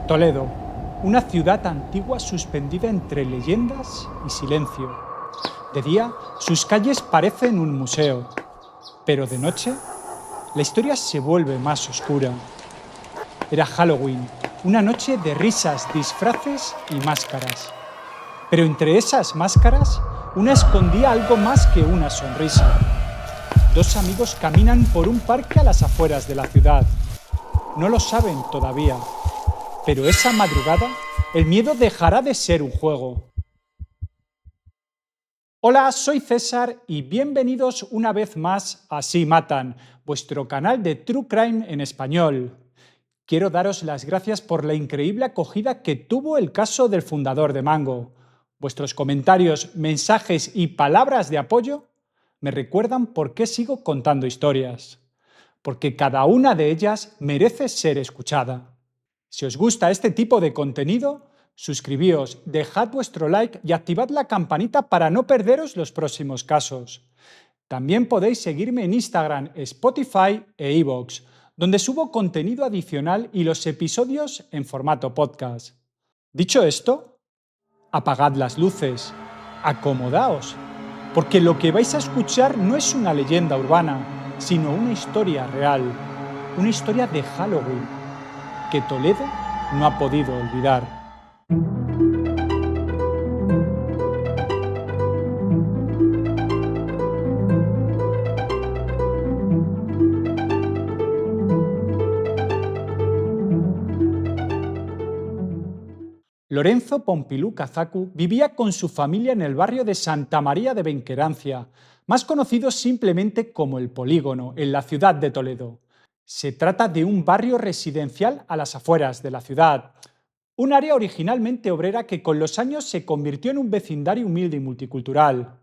Toledo, una ciudad antigua suspendida entre leyendas y silencio. De día, sus calles parecen un museo, pero de noche, la historia se vuelve más oscura. Era Halloween, una noche de risas, disfraces y máscaras. Pero entre esas máscaras, una escondía algo más que una sonrisa. Dos amigos caminan por un parque a las afueras de la ciudad. No lo saben todavía, pero esa madrugada el miedo dejará de ser un juego. Hola, soy César y bienvenidos una vez más a Sí Matan, vuestro canal de True Crime en español. Quiero daros las gracias por la increíble acogida que tuvo el caso del fundador de Mango. Vuestros comentarios, mensajes y palabras de apoyo me recuerdan por qué sigo contando historias. Porque cada una de ellas merece ser escuchada. Si os gusta este tipo de contenido, suscribíos, dejad vuestro like y activad la campanita para no perderos los próximos casos. También podéis seguirme en Instagram, Spotify e iVoox, donde subo contenido adicional y los episodios en formato podcast. Dicho esto, apagad las luces, acomodaos, porque lo que vais a escuchar no es una leyenda urbana, sino una historia real, una historia de Halloween, que Toledo no ha podido olvidar. Lorenzo Pompilú Cazacu vivía con su familia en el barrio de Santa María de Benquerancia, más conocido simplemente como El Polígono, en la ciudad de Toledo. Se trata de un barrio residencial a las afueras de la ciudad, un área originalmente obrera que con los años se convirtió en un vecindario humilde y multicultural.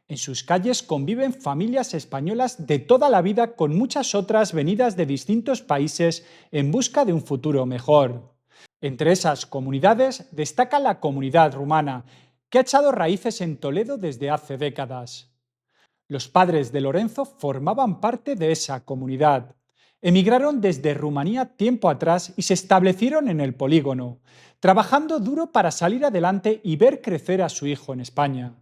En sus calles conviven familias españolas de toda la vida con muchas otras venidas de distintos países en busca de un futuro mejor. Entre esas comunidades destaca la comunidad rumana, que ha echado raíces en Toledo desde hace décadas. Los padres de Lorenzo formaban parte de esa comunidad. Emigraron desde Rumanía tiempo atrás y se establecieron en el Polígono, trabajando duro para salir adelante y ver crecer a su hijo en España.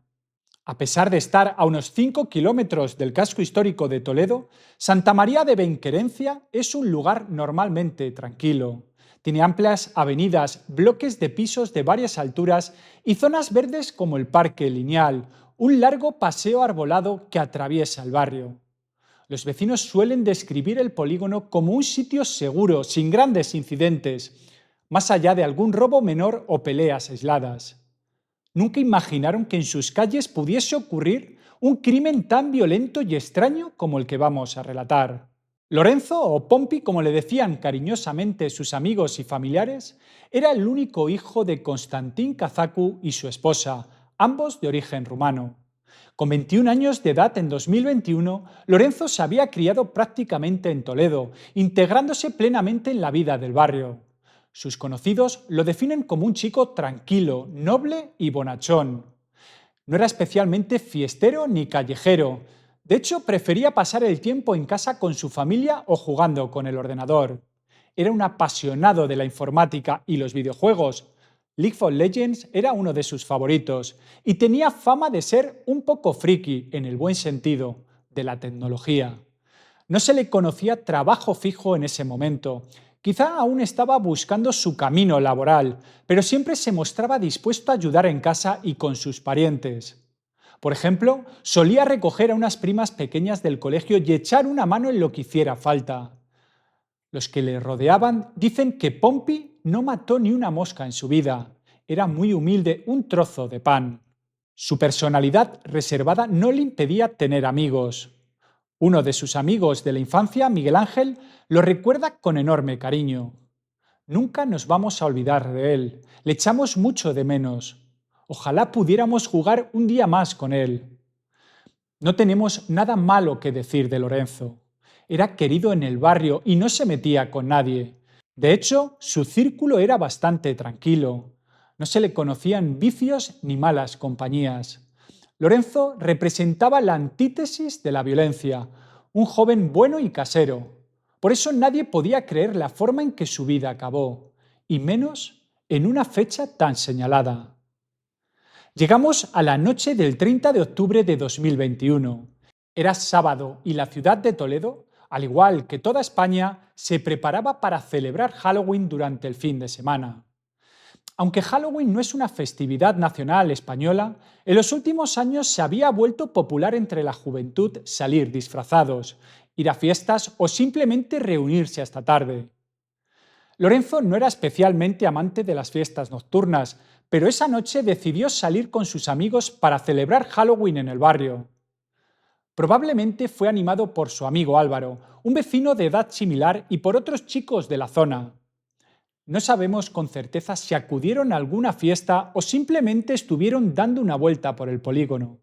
A pesar de estar a unos 5 kilómetros del casco histórico de Toledo, Santa María de Benquerencia es un lugar normalmente tranquilo. Tiene amplias avenidas, bloques de pisos de varias alturas y zonas verdes como el Parque Lineal, un largo paseo arbolado que atraviesa el barrio. Los vecinos suelen describir el polígono como un sitio seguro, sin grandes incidentes, más allá de algún robo menor o peleas aisladas. Nunca imaginaron que en sus calles pudiese ocurrir un crimen tan violento y extraño como el que vamos a relatar. Lorenzo, o Pompi como le decían cariñosamente sus amigos y familiares, era el único hijo de Constantín Cazacu y su esposa, ambos de origen rumano. Con 21 años de edad en 2021, Lorenzo se había criado prácticamente en Toledo, integrándose plenamente en la vida del barrio. Sus conocidos lo definen como un chico tranquilo, noble y bonachón. No era especialmente fiestero ni callejero. De hecho, prefería pasar el tiempo en casa con su familia o jugando con el ordenador. Era un apasionado de la informática y los videojuegos. League of Legends era uno de sus favoritos y tenía fama de ser un poco friki, en el buen sentido, de la tecnología. No se le conocía trabajo fijo en ese momento. Quizá aún estaba buscando su camino laboral, pero siempre se mostraba dispuesto a ayudar en casa y con sus parientes. Por ejemplo, solía recoger a unas primas pequeñas del colegio y echar una mano en lo que hiciera falta. Los que le rodeaban dicen que Pompi no mató ni una mosca en su vida. Era muy humilde, un trozo de pan. Su personalidad reservada no le impedía tener amigos. Uno de sus amigos de la infancia, Miguel Ángel, lo recuerda con enorme cariño. Nunca nos vamos a olvidar de él. Le echamos mucho de menos. Ojalá pudiéramos jugar un día más con él. No tenemos nada malo que decir de Lorenzo. Era querido en el barrio y no se metía con nadie. De hecho, su círculo era bastante tranquilo. No se le conocían vicios ni malas compañías. Lorenzo representaba la antítesis de la violencia, un joven bueno y casero. Por eso nadie podía creer la forma en que su vida acabó. y menos en una fecha tan señalada. Llegamos a la noche del 30 de octubre de 2021. Era sábado y la ciudad de Toledo, al igual que toda España, se preparaba para celebrar Halloween durante el fin de semana. Aunque Halloween no es una festividad nacional española, en los últimos años se había vuelto popular entre la juventud salir disfrazados, ir a fiestas o simplemente reunirse hasta tarde. Lorenzo no era especialmente amante de las fiestas nocturnas, pero esa noche decidió salir con sus amigos para celebrar Halloween en el barrio. Probablemente fue animado por su amigo Álvaro, un vecino de edad similar, y por otros chicos de la zona. No sabemos con certeza si acudieron a alguna fiesta o simplemente estuvieron dando una vuelta por el polígono,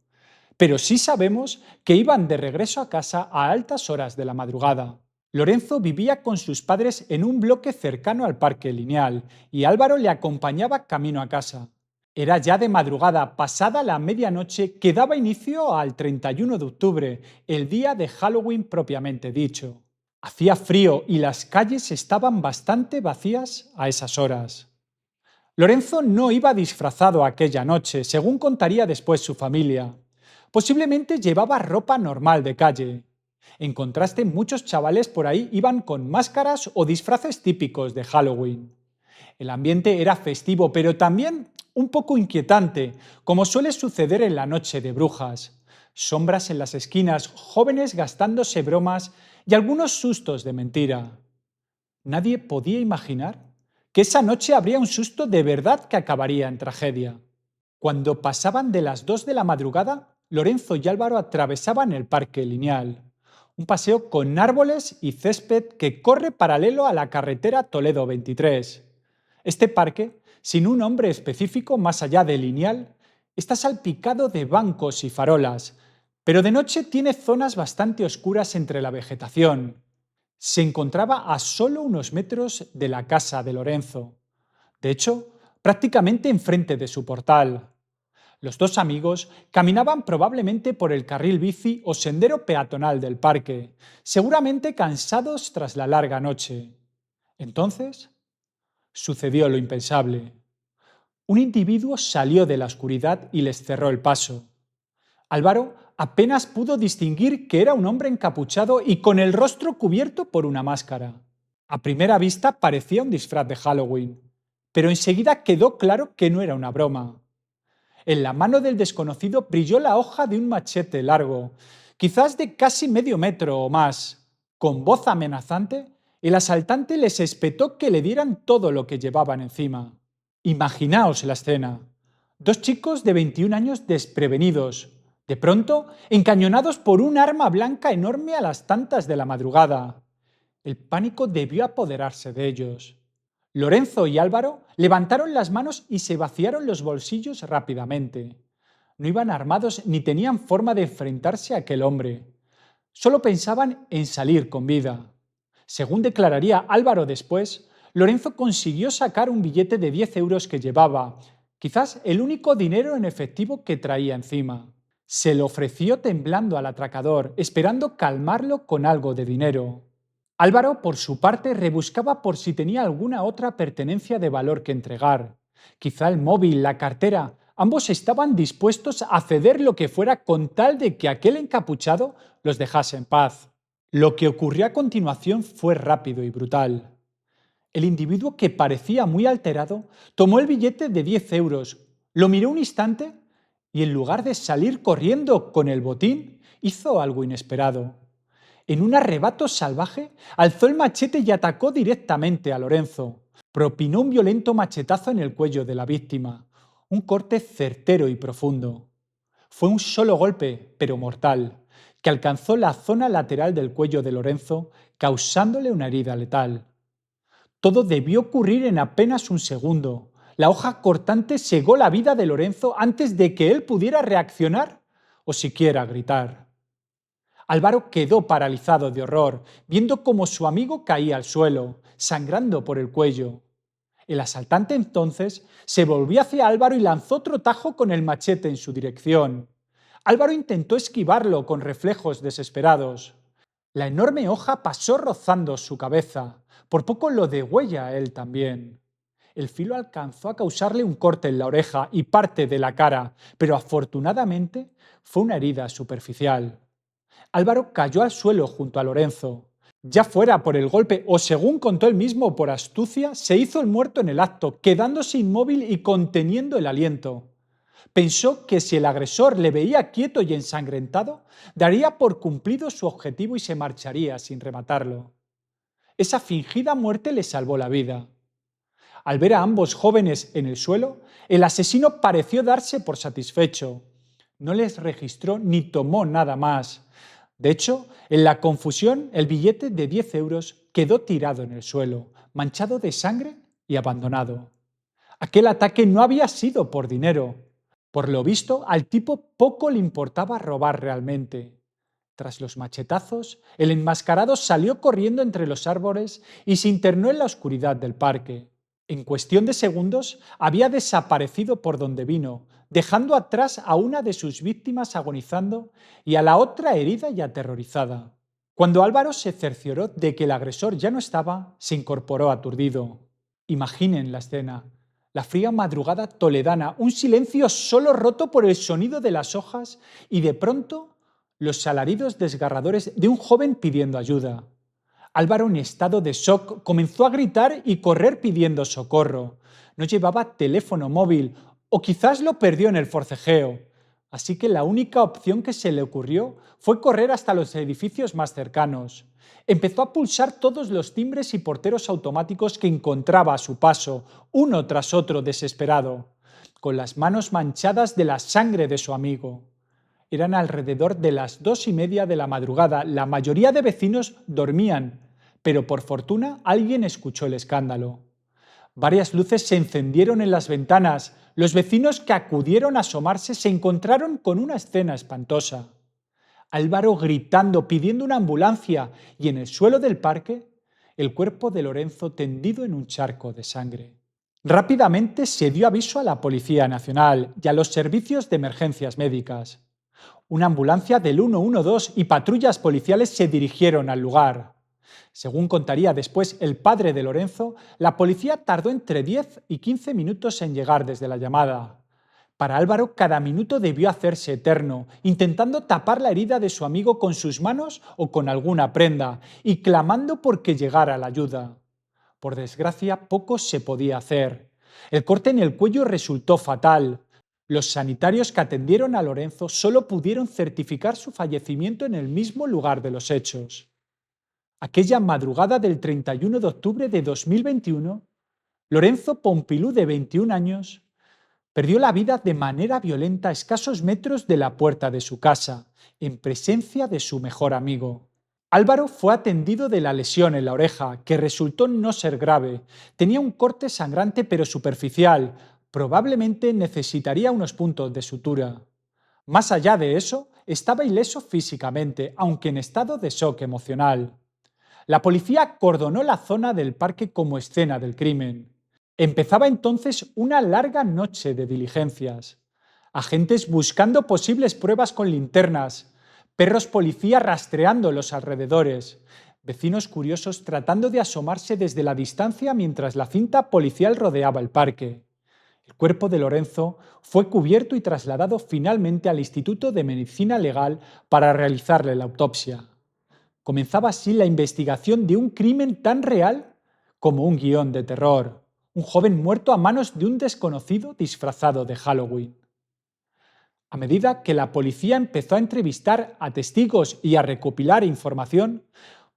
pero sí sabemos que iban de regreso a casa a altas horas de la madrugada. Lorenzo vivía con sus padres en un bloque cercano al Parque Lineal y Álvaro le acompañaba camino a casa. Era ya de madrugada, pasada la medianoche, que daba inicio al 31 de octubre, el día de Halloween propiamente dicho. Hacía frío y las calles estaban bastante vacías a esas horas. Lorenzo no iba disfrazado aquella noche, según contaría después su familia. Posiblemente llevaba ropa normal de calle. En contraste, muchos chavales por ahí iban con máscaras o disfraces típicos de Halloween. El ambiente era festivo, pero también un poco inquietante, como suele suceder en la noche de brujas. Sombras en las esquinas, jóvenes gastándose bromas y algunos sustos de mentira. Nadie podía imaginar que esa noche habría un susto de verdad que acabaría en tragedia. Cuando pasaban de las 2 de la madrugada, Lorenzo y Álvaro atravesaban el Parque Lineal, un paseo con árboles y césped que corre paralelo a la carretera Toledo 23. Este parque, sin un nombre específico más allá de Lineal, está salpicado de bancos y farolas, pero de noche tiene zonas bastante oscuras entre la vegetación. Se encontraba a solo unos metros de la casa de Lorenzo. De hecho, prácticamente enfrente de su portal. Los dos amigos caminaban probablemente por el carril bici o sendero peatonal del parque, seguramente cansados tras la larga noche. Entonces, sucedió lo impensable. Un individuo salió de la oscuridad y les cerró el paso. Álvaro apenas pudo distinguir que era un hombre encapuchado y con el rostro cubierto por una máscara. A primera vista parecía un disfraz de Halloween, pero enseguida quedó claro que no era una broma. En la mano del desconocido brilló la hoja de un machete largo, quizás de casi medio metro o más. Con voz amenazante, el asaltante les espetó que le dieran todo lo que llevaban encima. Imaginaos la escena. Dos chicos de 21 años desprevenidos, de pronto encañonados por un arma blanca enorme a las tantas de la madrugada. El pánico debió apoderarse de ellos. Lorenzo y Álvaro levantaron las manos y se vaciaron los bolsillos rápidamente. No iban armados ni tenían forma de enfrentarse a aquel hombre. Solo pensaban en salir con vida. Según declararía Álvaro después, Lorenzo consiguió sacar un billete de 10 euros que llevaba, quizás el único dinero en efectivo que traía encima. Se lo ofreció temblando al atracador, esperando calmarlo con algo de dinero. Álvaro, por su parte, rebuscaba por si tenía alguna otra pertenencia de valor que entregar. Quizá el móvil, la cartera. Ambos estaban dispuestos a ceder lo que fuera con tal de que aquel encapuchado los dejase en paz. Lo que ocurrió a continuación fue rápido y brutal. El individuo, que parecía muy alterado, tomó el billete de 10 euros, lo miró un instante y en lugar de salir corriendo con el botín, hizo algo inesperado. En un arrebato salvaje, alzó el machete y atacó directamente a Lorenzo. Propinó un violento machetazo en el cuello de la víctima, un corte certero y profundo. Fue un solo golpe, pero mortal, que alcanzó la zona lateral del cuello de Lorenzo, causándole una herida letal. Todo debió ocurrir en apenas un segundo. La hoja cortante cegó la vida de Lorenzo antes de que él pudiera reaccionar o siquiera gritar. Álvaro quedó paralizado de horror, viendo cómo su amigo caía al suelo, sangrando por el cuello. El asaltante entonces se volvió hacia Álvaro y lanzó otro tajo con el machete en su dirección. Álvaro intentó esquivarlo con reflejos desesperados. La enorme hoja pasó rozando su cabeza, por poco lo degüella a él también. El filo alcanzó a causarle un corte en la oreja y parte de la cara, pero afortunadamente fue una herida superficial. Álvaro cayó al suelo junto a Lorenzo. Ya fuera por el golpe o según contó él mismo por astucia, se hizo el muerto en el acto, quedándose inmóvil y conteniendo el aliento. Pensó que si el agresor le veía quieto y ensangrentado, daría por cumplido su objetivo y se marcharía sin rematarlo. Esa fingida muerte le salvó la vida. Al ver a ambos jóvenes en el suelo, el asesino pareció darse por satisfecho. No les registró ni tomó nada más. De hecho, en la confusión, el billete de 10 euros quedó tirado en el suelo, manchado de sangre y abandonado. Aquel ataque no había sido por dinero. Por lo visto, al tipo poco le importaba robar realmente. Tras los machetazos, el enmascarado salió corriendo entre los árboles y se internó en la oscuridad del parque. En cuestión de segundos, había desaparecido por donde vino, dejando atrás a una de sus víctimas agonizando y a la otra herida y aterrorizada. Cuando Álvaro se cercioró de que el agresor ya no estaba, se incorporó aturdido. Imaginen la escena. La fría madrugada toledana, un silencio solo roto por el sonido de las hojas y de pronto los alaridos desgarradores de un joven pidiendo ayuda. Álvaro, en estado de shock, comenzó a gritar y correr pidiendo socorro. No llevaba teléfono móvil o quizás lo perdió en el forcejeo. Así que la única opción que se le ocurrió fue correr hasta los edificios más cercanos. Empezó a pulsar todos los timbres y porteros automáticos que encontraba a su paso, uno tras otro desesperado, con las manos manchadas de la sangre de su amigo. Eran alrededor de las 2:30 de la madrugada. La mayoría de vecinos dormían, pero por fortuna alguien escuchó el escándalo. Varias luces se encendieron en las ventanas. Los vecinos que acudieron a asomarse se encontraron con una escena espantosa. Álvaro gritando, pidiendo una ambulancia, y en el suelo del parque, el cuerpo de Lorenzo tendido en un charco de sangre. Rápidamente se dio aviso a la Policía Nacional y a los servicios de emergencias médicas. Una ambulancia del 112 y patrullas policiales se dirigieron al lugar. Según contaría después el padre de Lorenzo, la policía tardó entre 10 y 15 minutos en llegar desde la llamada. Para Álvaro, cada minuto debió hacerse eterno, intentando tapar la herida de su amigo con sus manos o con alguna prenda, y clamando porque llegara la ayuda. Por desgracia, poco se podía hacer. El corte en el cuello resultó fatal. Los sanitarios que atendieron a Lorenzo solo pudieron certificar su fallecimiento en el mismo lugar de los hechos. Aquella madrugada del 31 de octubre de 2021, Lorenzo Pompilú, de 21 años, perdió la vida de manera violenta a escasos metros de la puerta de su casa, en presencia de su mejor amigo. Álvaro fue atendido de la lesión en la oreja, que resultó no ser grave. Tenía un corte sangrante pero superficial. Probablemente necesitaría unos puntos de sutura. Más allá de eso, estaba ileso físicamente, aunque en estado de shock emocional. La policía acordonó la zona del parque como escena del crimen. Empezaba entonces una larga noche de diligencias. Agentes buscando posibles pruebas con linternas, perros policía rastreando los alrededores, vecinos curiosos tratando de asomarse desde la distancia mientras la cinta policial rodeaba el parque. El cuerpo de Lorenzo fue cubierto y trasladado finalmente al Instituto de Medicina Legal para realizarle la autopsia. Comenzaba así la investigación de un crimen tan real como un guión de terror. Un joven muerto a manos de un desconocido disfrazado de Halloween. A medida que la policía empezó a entrevistar a testigos y a recopilar información,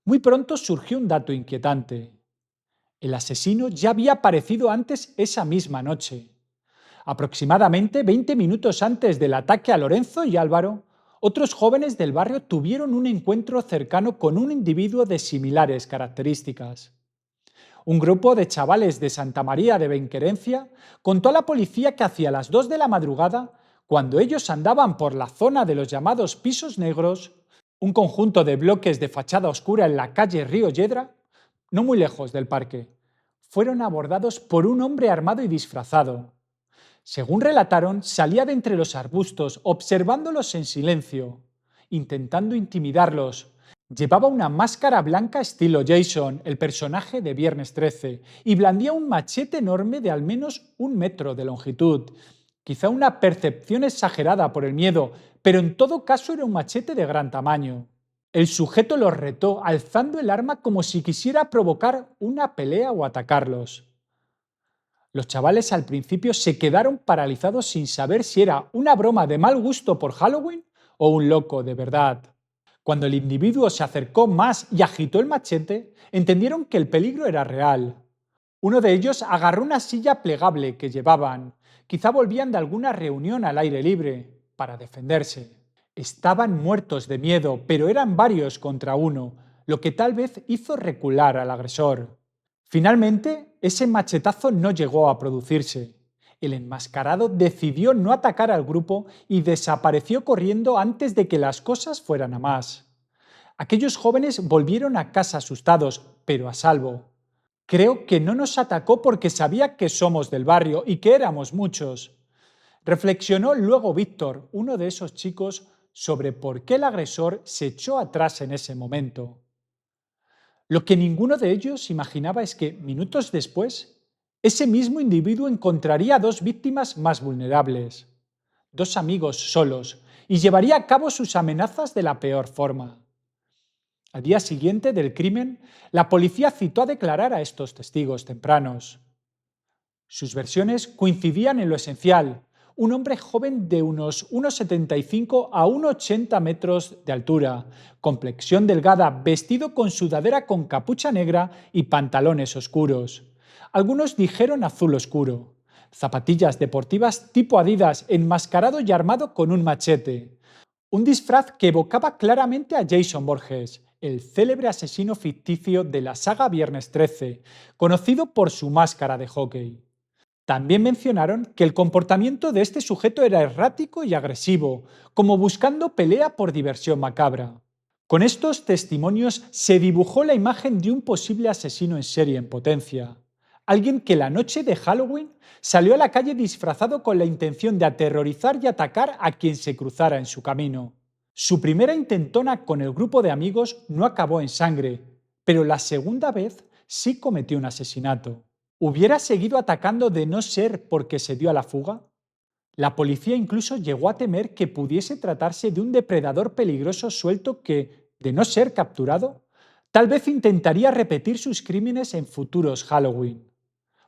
muy pronto surgió un dato inquietante. El asesino ya había aparecido antes esa misma noche. Aproximadamente 20 minutos antes del ataque a Lorenzo y Álvaro, otros jóvenes del barrio tuvieron un encuentro cercano con un individuo de similares características. Un grupo de chavales de Santa María de Benquerencia contó a la policía que hacia las 2 de la madrugada, cuando ellos andaban por la zona de los llamados pisos negros, un conjunto de bloques de fachada oscura en la calle Río Yedra, no muy lejos del parque, fueron abordados por un hombre armado y disfrazado. Según relataron, salía de entre los arbustos, observándolos en silencio, intentando intimidarlos, Llevaba una máscara blanca estilo Jason, el personaje de Viernes 13, y blandía un machete enorme de al menos 1 metro de longitud. Quizá una percepción exagerada por el miedo, pero en todo caso era un machete de gran tamaño. El sujeto los retó, alzando el arma como si quisiera provocar una pelea o atacarlos. Los chavales al principio se quedaron paralizados sin saber si era una broma de mal gusto por Halloween o un loco de verdad. Cuando el individuo se acercó más y agitó el machete, entendieron que el peligro era real. Uno de ellos agarró una silla plegable que llevaban. Quizá volvían de alguna reunión al aire libre para defenderse. Estaban muertos de miedo, pero eran varios contra uno, lo que tal vez hizo recular al agresor. Finalmente, ese machetazo no llegó a producirse. El enmascarado decidió no atacar al grupo y desapareció corriendo antes de que las cosas fueran a más. Aquellos jóvenes volvieron a casa asustados, pero a salvo. Creo que no nos atacó porque sabía que somos del barrio y que éramos muchos. Reflexionó luego Víctor, uno de esos chicos, sobre por qué el agresor se echó atrás en ese momento. Lo que ninguno de ellos imaginaba es que, minutos después, ese mismo individuo encontraría a dos víctimas más vulnerables, dos amigos solos, y llevaría a cabo sus amenazas de la peor forma. Al día siguiente del crimen, la policía citó a declarar a estos testigos tempranos. Sus versiones coincidían en lo esencial: un hombre joven de unos 1,75 a 1,80 metros de altura, complexión delgada, vestido con sudadera con capucha negra y pantalones oscuros. Algunos dijeron azul oscuro. Zapatillas deportivas tipo Adidas, enmascarado y armado con un machete. Un disfraz que evocaba claramente a Jason Borges, el célebre asesino ficticio de la saga Viernes 13, conocido por su máscara de hockey. También mencionaron que el comportamiento de este sujeto era errático y agresivo, como buscando pelea por diversión macabra. Con estos testimonios se dibujó la imagen de un posible asesino en serie en potencia. Alguien que la noche de Halloween salió a la calle disfrazado con la intención de aterrorizar y atacar a quien se cruzara en su camino. Su primera intentona con el grupo de amigos no acabó en sangre, pero la segunda vez sí cometió un asesinato. ¿Hubiera seguido atacando de no ser porque se dio a la fuga? La policía incluso llegó a temer que pudiese tratarse de un depredador peligroso suelto que, de no ser capturado, tal vez intentaría repetir sus crímenes en futuros Halloween.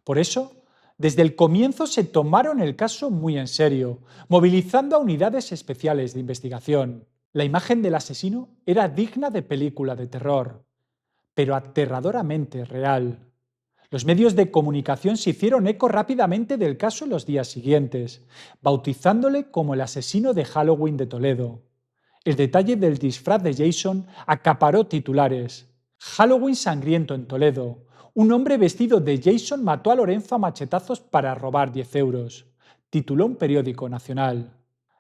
Por eso, desde el comienzo se tomaron el caso muy en serio, movilizando a unidades especiales de investigación. La imagen del asesino era digna de película de terror, pero aterradoramente real. Los medios de comunicación se hicieron eco rápidamente del caso en los días siguientes, bautizándole como el asesino de Halloween de Toledo. El detalle del disfraz de Jason acaparó titulares. Halloween sangriento en Toledo. Un hombre vestido de Jason mató a Lorenzo a machetazos para robar 10 euros, tituló un periódico nacional.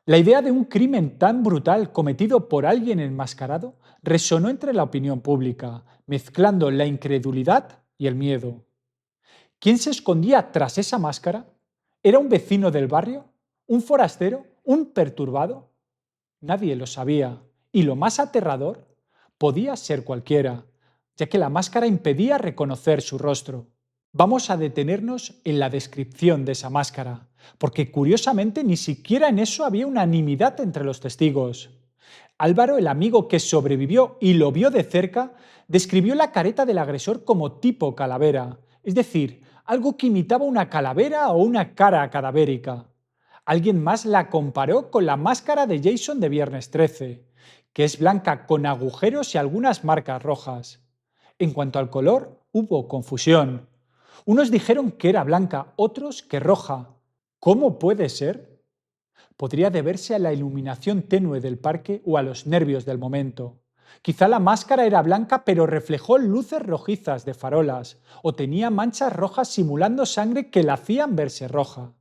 La idea de un crimen tan brutal cometido por alguien enmascarado resonó entre la opinión pública, mezclando la incredulidad y el miedo. ¿Quién se escondía tras esa máscara? ¿Era un vecino del barrio? ¿Un forastero? ¿Un perturbado? Nadie lo sabía, y lo más aterrador, podía ser cualquiera, ya que la máscara impedía reconocer su rostro. Vamos a detenernos en la descripción de esa máscara, porque curiosamente ni siquiera en eso había unanimidad entre los testigos. Álvaro, el amigo que sobrevivió y lo vio de cerca, describió la careta del agresor como tipo calavera, es decir, algo que imitaba una calavera o una cara cadavérica. Alguien más la comparó con la máscara de Jason de Viernes 13, que es blanca con agujeros y algunas marcas rojas. En cuanto al color, hubo confusión. Unos dijeron que era blanca, otros que roja. ¿Cómo puede ser? Podría deberse a la iluminación tenue del parque o a los nervios del momento. Quizá la máscara era blanca pero reflejó luces rojizas de farolas, o tenía manchas rojas simulando sangre que la hacían verse roja.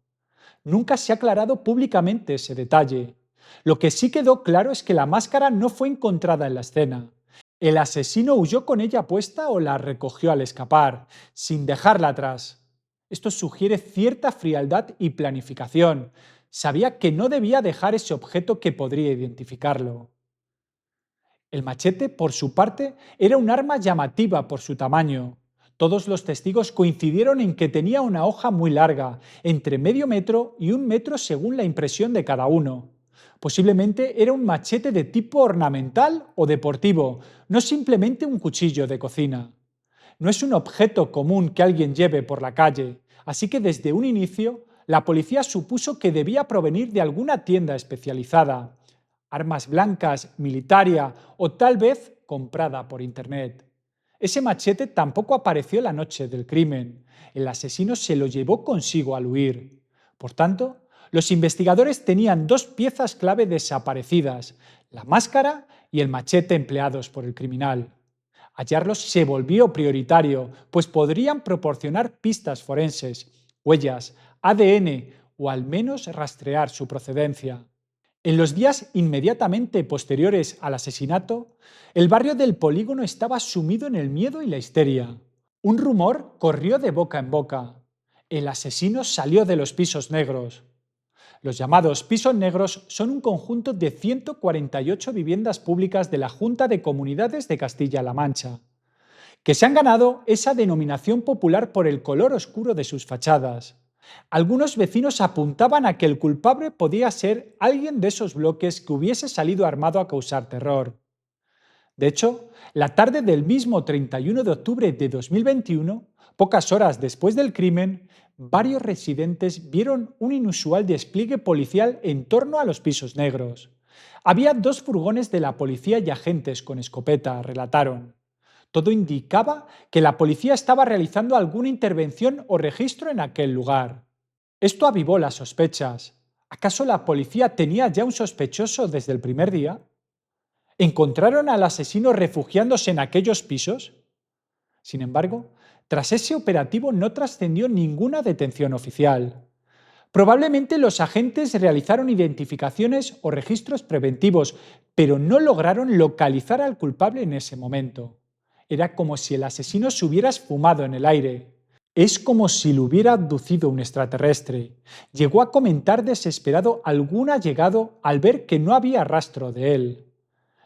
Nunca se ha aclarado públicamente ese detalle. Lo que sí quedó claro es que la máscara no fue encontrada en la escena. ¿El asesino huyó con ella puesta o la recogió al escapar, sin dejarla atrás? Esto sugiere cierta frialdad y planificación. Sabía que no debía dejar ese objeto que podría identificarlo. El machete, por su parte, era un arma llamativa por su tamaño. Todos los testigos coincidieron en que tenía una hoja muy larga, entre medio metro y 1 metro según la impresión de cada uno. Posiblemente era un machete de tipo ornamental o deportivo, no simplemente un cuchillo de cocina. No es un objeto común que alguien lleve por la calle, así que desde un inicio la policía supuso que debía provenir de alguna tienda especializada, armas blancas, militaria o tal vez comprada por internet. Ese machete tampoco apareció la noche del crimen. El asesino se lo llevó consigo al huir. Por tanto, los investigadores tenían dos piezas clave desaparecidas, la máscara y el machete empleados por el criminal. Hallarlos se volvió prioritario, pues podrían proporcionar pistas forenses, huellas, ADN o al menos rastrear su procedencia. En los días inmediatamente posteriores al asesinato, el barrio del Polígono estaba sumido en el miedo y la histeria. Un rumor corrió de boca en boca. El asesino salió de los pisos negros. Los llamados pisos negros son un conjunto de 148 viviendas públicas de la Junta de Comunidades de Castilla-La Mancha, que se han ganado esa denominación popular por el color oscuro de sus fachadas. Algunos vecinos apuntaban a que el culpable podía ser alguien de esos bloques que hubiese salido armado a causar terror. De hecho, la tarde del mismo 31 de octubre de 2021, pocas horas después del crimen, varios residentes vieron un inusual despliegue policial en torno a los pisos negros. Había dos furgones de la policía y agentes con escopeta, relataron. Todo indicaba que la policía estaba realizando alguna intervención o registro en aquel lugar. Esto avivó las sospechas. ¿Acaso la policía tenía ya un sospechoso desde el primer día? ¿Encontraron al asesino refugiándose en aquellos pisos? Sin embargo, tras ese operativo no trascendió ninguna detención oficial. Probablemente los agentes realizaron identificaciones o registros preventivos, pero no lograron localizar al culpable en ese momento. Era como si el asesino se hubiera esfumado en el aire. Es como si lo hubiera abducido un extraterrestre. Llegó a comentar desesperado algún allegado al ver que no había rastro de él.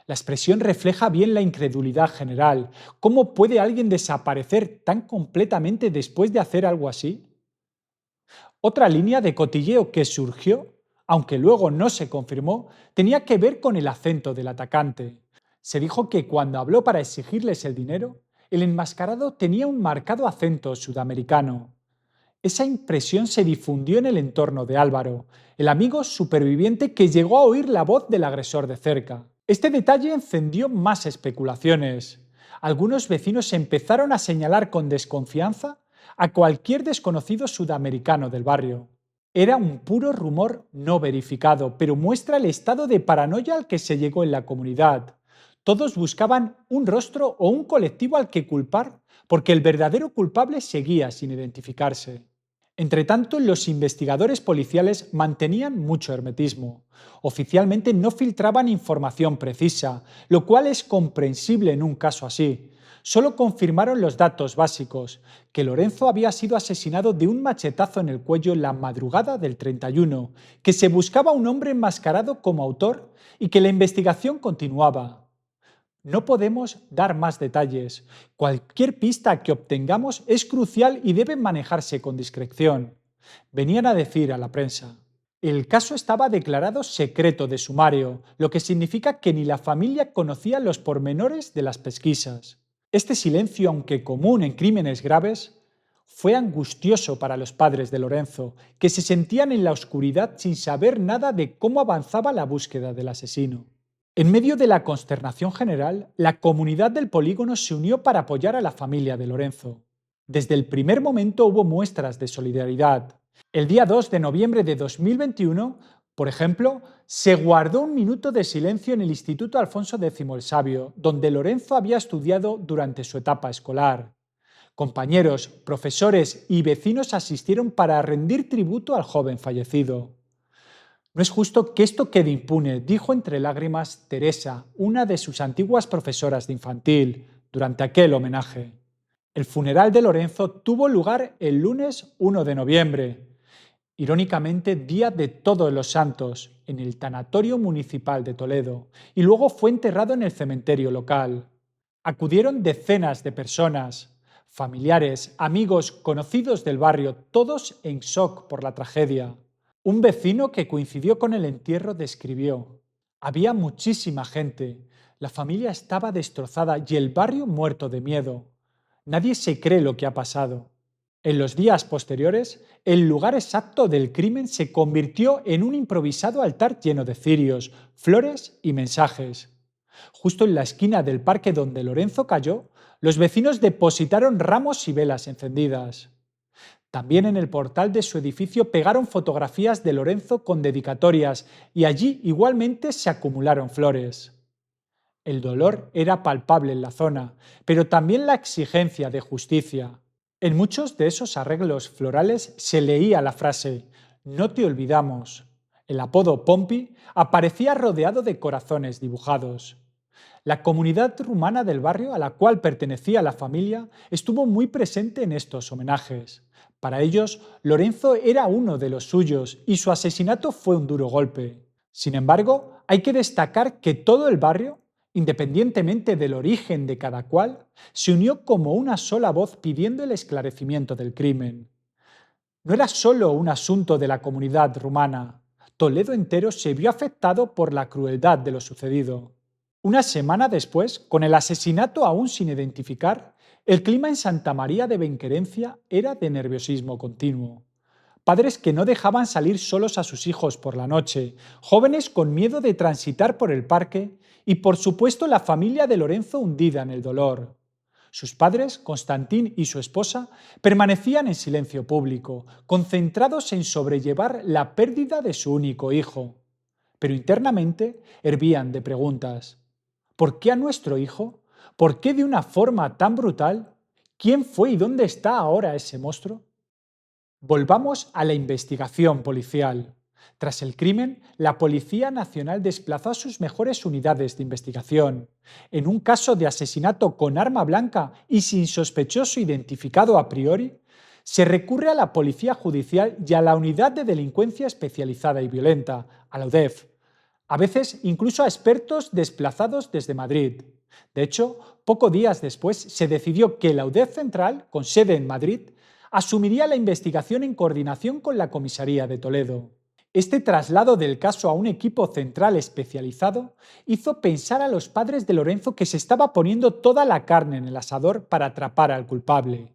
La expresión refleja bien la incredulidad general. ¿Cómo puede alguien desaparecer tan completamente después de hacer algo así? Otra línea de cotilleo que surgió, aunque luego no se confirmó, tenía que ver con el acento del atacante. Se dijo que cuando habló para exigirles el dinero, el enmascarado tenía un marcado acento sudamericano. Esa impresión se difundió en el entorno de Álvaro, el amigo superviviente que llegó a oír la voz del agresor de cerca. Este detalle encendió más especulaciones. Algunos vecinos empezaron a señalar con desconfianza a cualquier desconocido sudamericano del barrio. Era un puro rumor no verificado, pero muestra el estado de paranoia al que se llegó en la comunidad. Todos buscaban un rostro o un colectivo al que culpar, porque el verdadero culpable seguía sin identificarse. Entretanto, los investigadores policiales mantenían mucho hermetismo. Oficialmente no filtraban información precisa, lo cual es comprensible en un caso así. Solo confirmaron los datos básicos, que Lorenzo había sido asesinado de un machetazo en el cuello la madrugada del 31, que se buscaba un hombre enmascarado como autor y que la investigación continuaba. No podemos dar más detalles. Cualquier pista que obtengamos es crucial y debe manejarse con discreción, venían a decir a la prensa. El caso estaba declarado secreto de sumario, lo que significa que ni la familia conocía los pormenores de las pesquisas. Este silencio, aunque común en crímenes graves, fue angustioso para los padres de Lorenzo, que se sentían en la oscuridad sin saber nada de cómo avanzaba la búsqueda del asesino. En medio de la consternación general, la comunidad del polígono se unió para apoyar a la familia de Lorenzo. Desde el primer momento hubo muestras de solidaridad. El día 2 de noviembre de 2021, por ejemplo, se guardó un minuto de silencio en el Instituto Alfonso X el Sabio, donde Lorenzo había estudiado durante su etapa escolar. Compañeros, profesores y vecinos asistieron para rendir tributo al joven fallecido. No es justo que esto quede impune, dijo entre lágrimas Teresa, una de sus antiguas profesoras de infantil, durante aquel homenaje. El funeral de Lorenzo tuvo lugar el lunes 1 de noviembre. irónicamente Día de Todos los Santos, en el Tanatorio Municipal de Toledo, y luego fue enterrado en el cementerio local. Acudieron decenas de personas, familiares, amigos, conocidos del barrio, todos en shock por la tragedia. Un vecino que coincidió con el entierro describió: había muchísima gente, la familia estaba destrozada y el barrio muerto de miedo. Nadie se cree lo que ha pasado. En los días posteriores, el lugar exacto del crimen se convirtió en un improvisado altar lleno de cirios, flores y mensajes. Justo en la esquina del parque donde Lorenzo cayó, los vecinos depositaron ramos y velas encendidas. También en el portal de su edificio pegaron fotografías de Lorenzo con dedicatorias y allí igualmente se acumularon flores. El dolor era palpable en la zona, pero también la exigencia de justicia. En muchos de esos arreglos florales se leía la frase «No te olvidamos». El apodo Pompi aparecía rodeado de corazones dibujados. La comunidad rumana del barrio a la cual pertenecía la familia estuvo muy presente en estos homenajes. Para ellos, Lorenzo era uno de los suyos y su asesinato fue un duro golpe. Sin embargo, hay que destacar que todo el barrio, independientemente del origen de cada cual, se unió como una sola voz pidiendo el esclarecimiento del crimen. No era solo un asunto de la comunidad rumana. Toledo entero se vio afectado por la crueldad de lo sucedido. Una semana después, con el asesinato aún sin identificar, el clima en Santa María de Benquerencia era de nerviosismo continuo. Padres que no dejaban salir solos a sus hijos por la noche, jóvenes con miedo de transitar por el parque y, por supuesto, la familia de Lorenzo hundida en el dolor. Sus padres, Constantín y su esposa, permanecían en silencio público, concentrados en sobrellevar la pérdida de su único hijo. Pero internamente hervían de preguntas. ¿Por qué a nuestro hijo? ¿Por qué de una forma tan brutal? ¿Quién fue y dónde está ahora ese monstruo? Volvamos a la investigación policial. Tras el crimen, la Policía Nacional desplazó a sus mejores unidades de investigación. En un caso de asesinato con arma blanca y sin sospechoso identificado a priori, se recurre a la Policía Judicial y a la Unidad de Delincuencia Especializada y Violenta, a la UDEF, a veces incluso a expertos desplazados desde Madrid. De hecho, pocos días después se decidió que la UDEF Central, con sede en Madrid, asumiría la investigación en coordinación con la Comisaría de Toledo. Este traslado del caso a un equipo central especializado hizo pensar a los padres de Lorenzo que se estaba poniendo toda la carne en el asador para atrapar al culpable.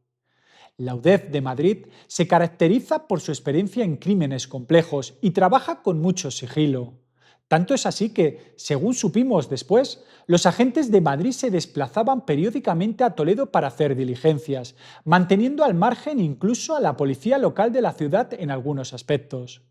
La UDEF de Madrid se caracteriza por su experiencia en crímenes complejos y trabaja con mucho sigilo. Tanto es así que, según supimos después, los agentes de Madrid se desplazaban periódicamente a Toledo para hacer diligencias, manteniendo al margen incluso a la policía local de la ciudad en algunos aspectos.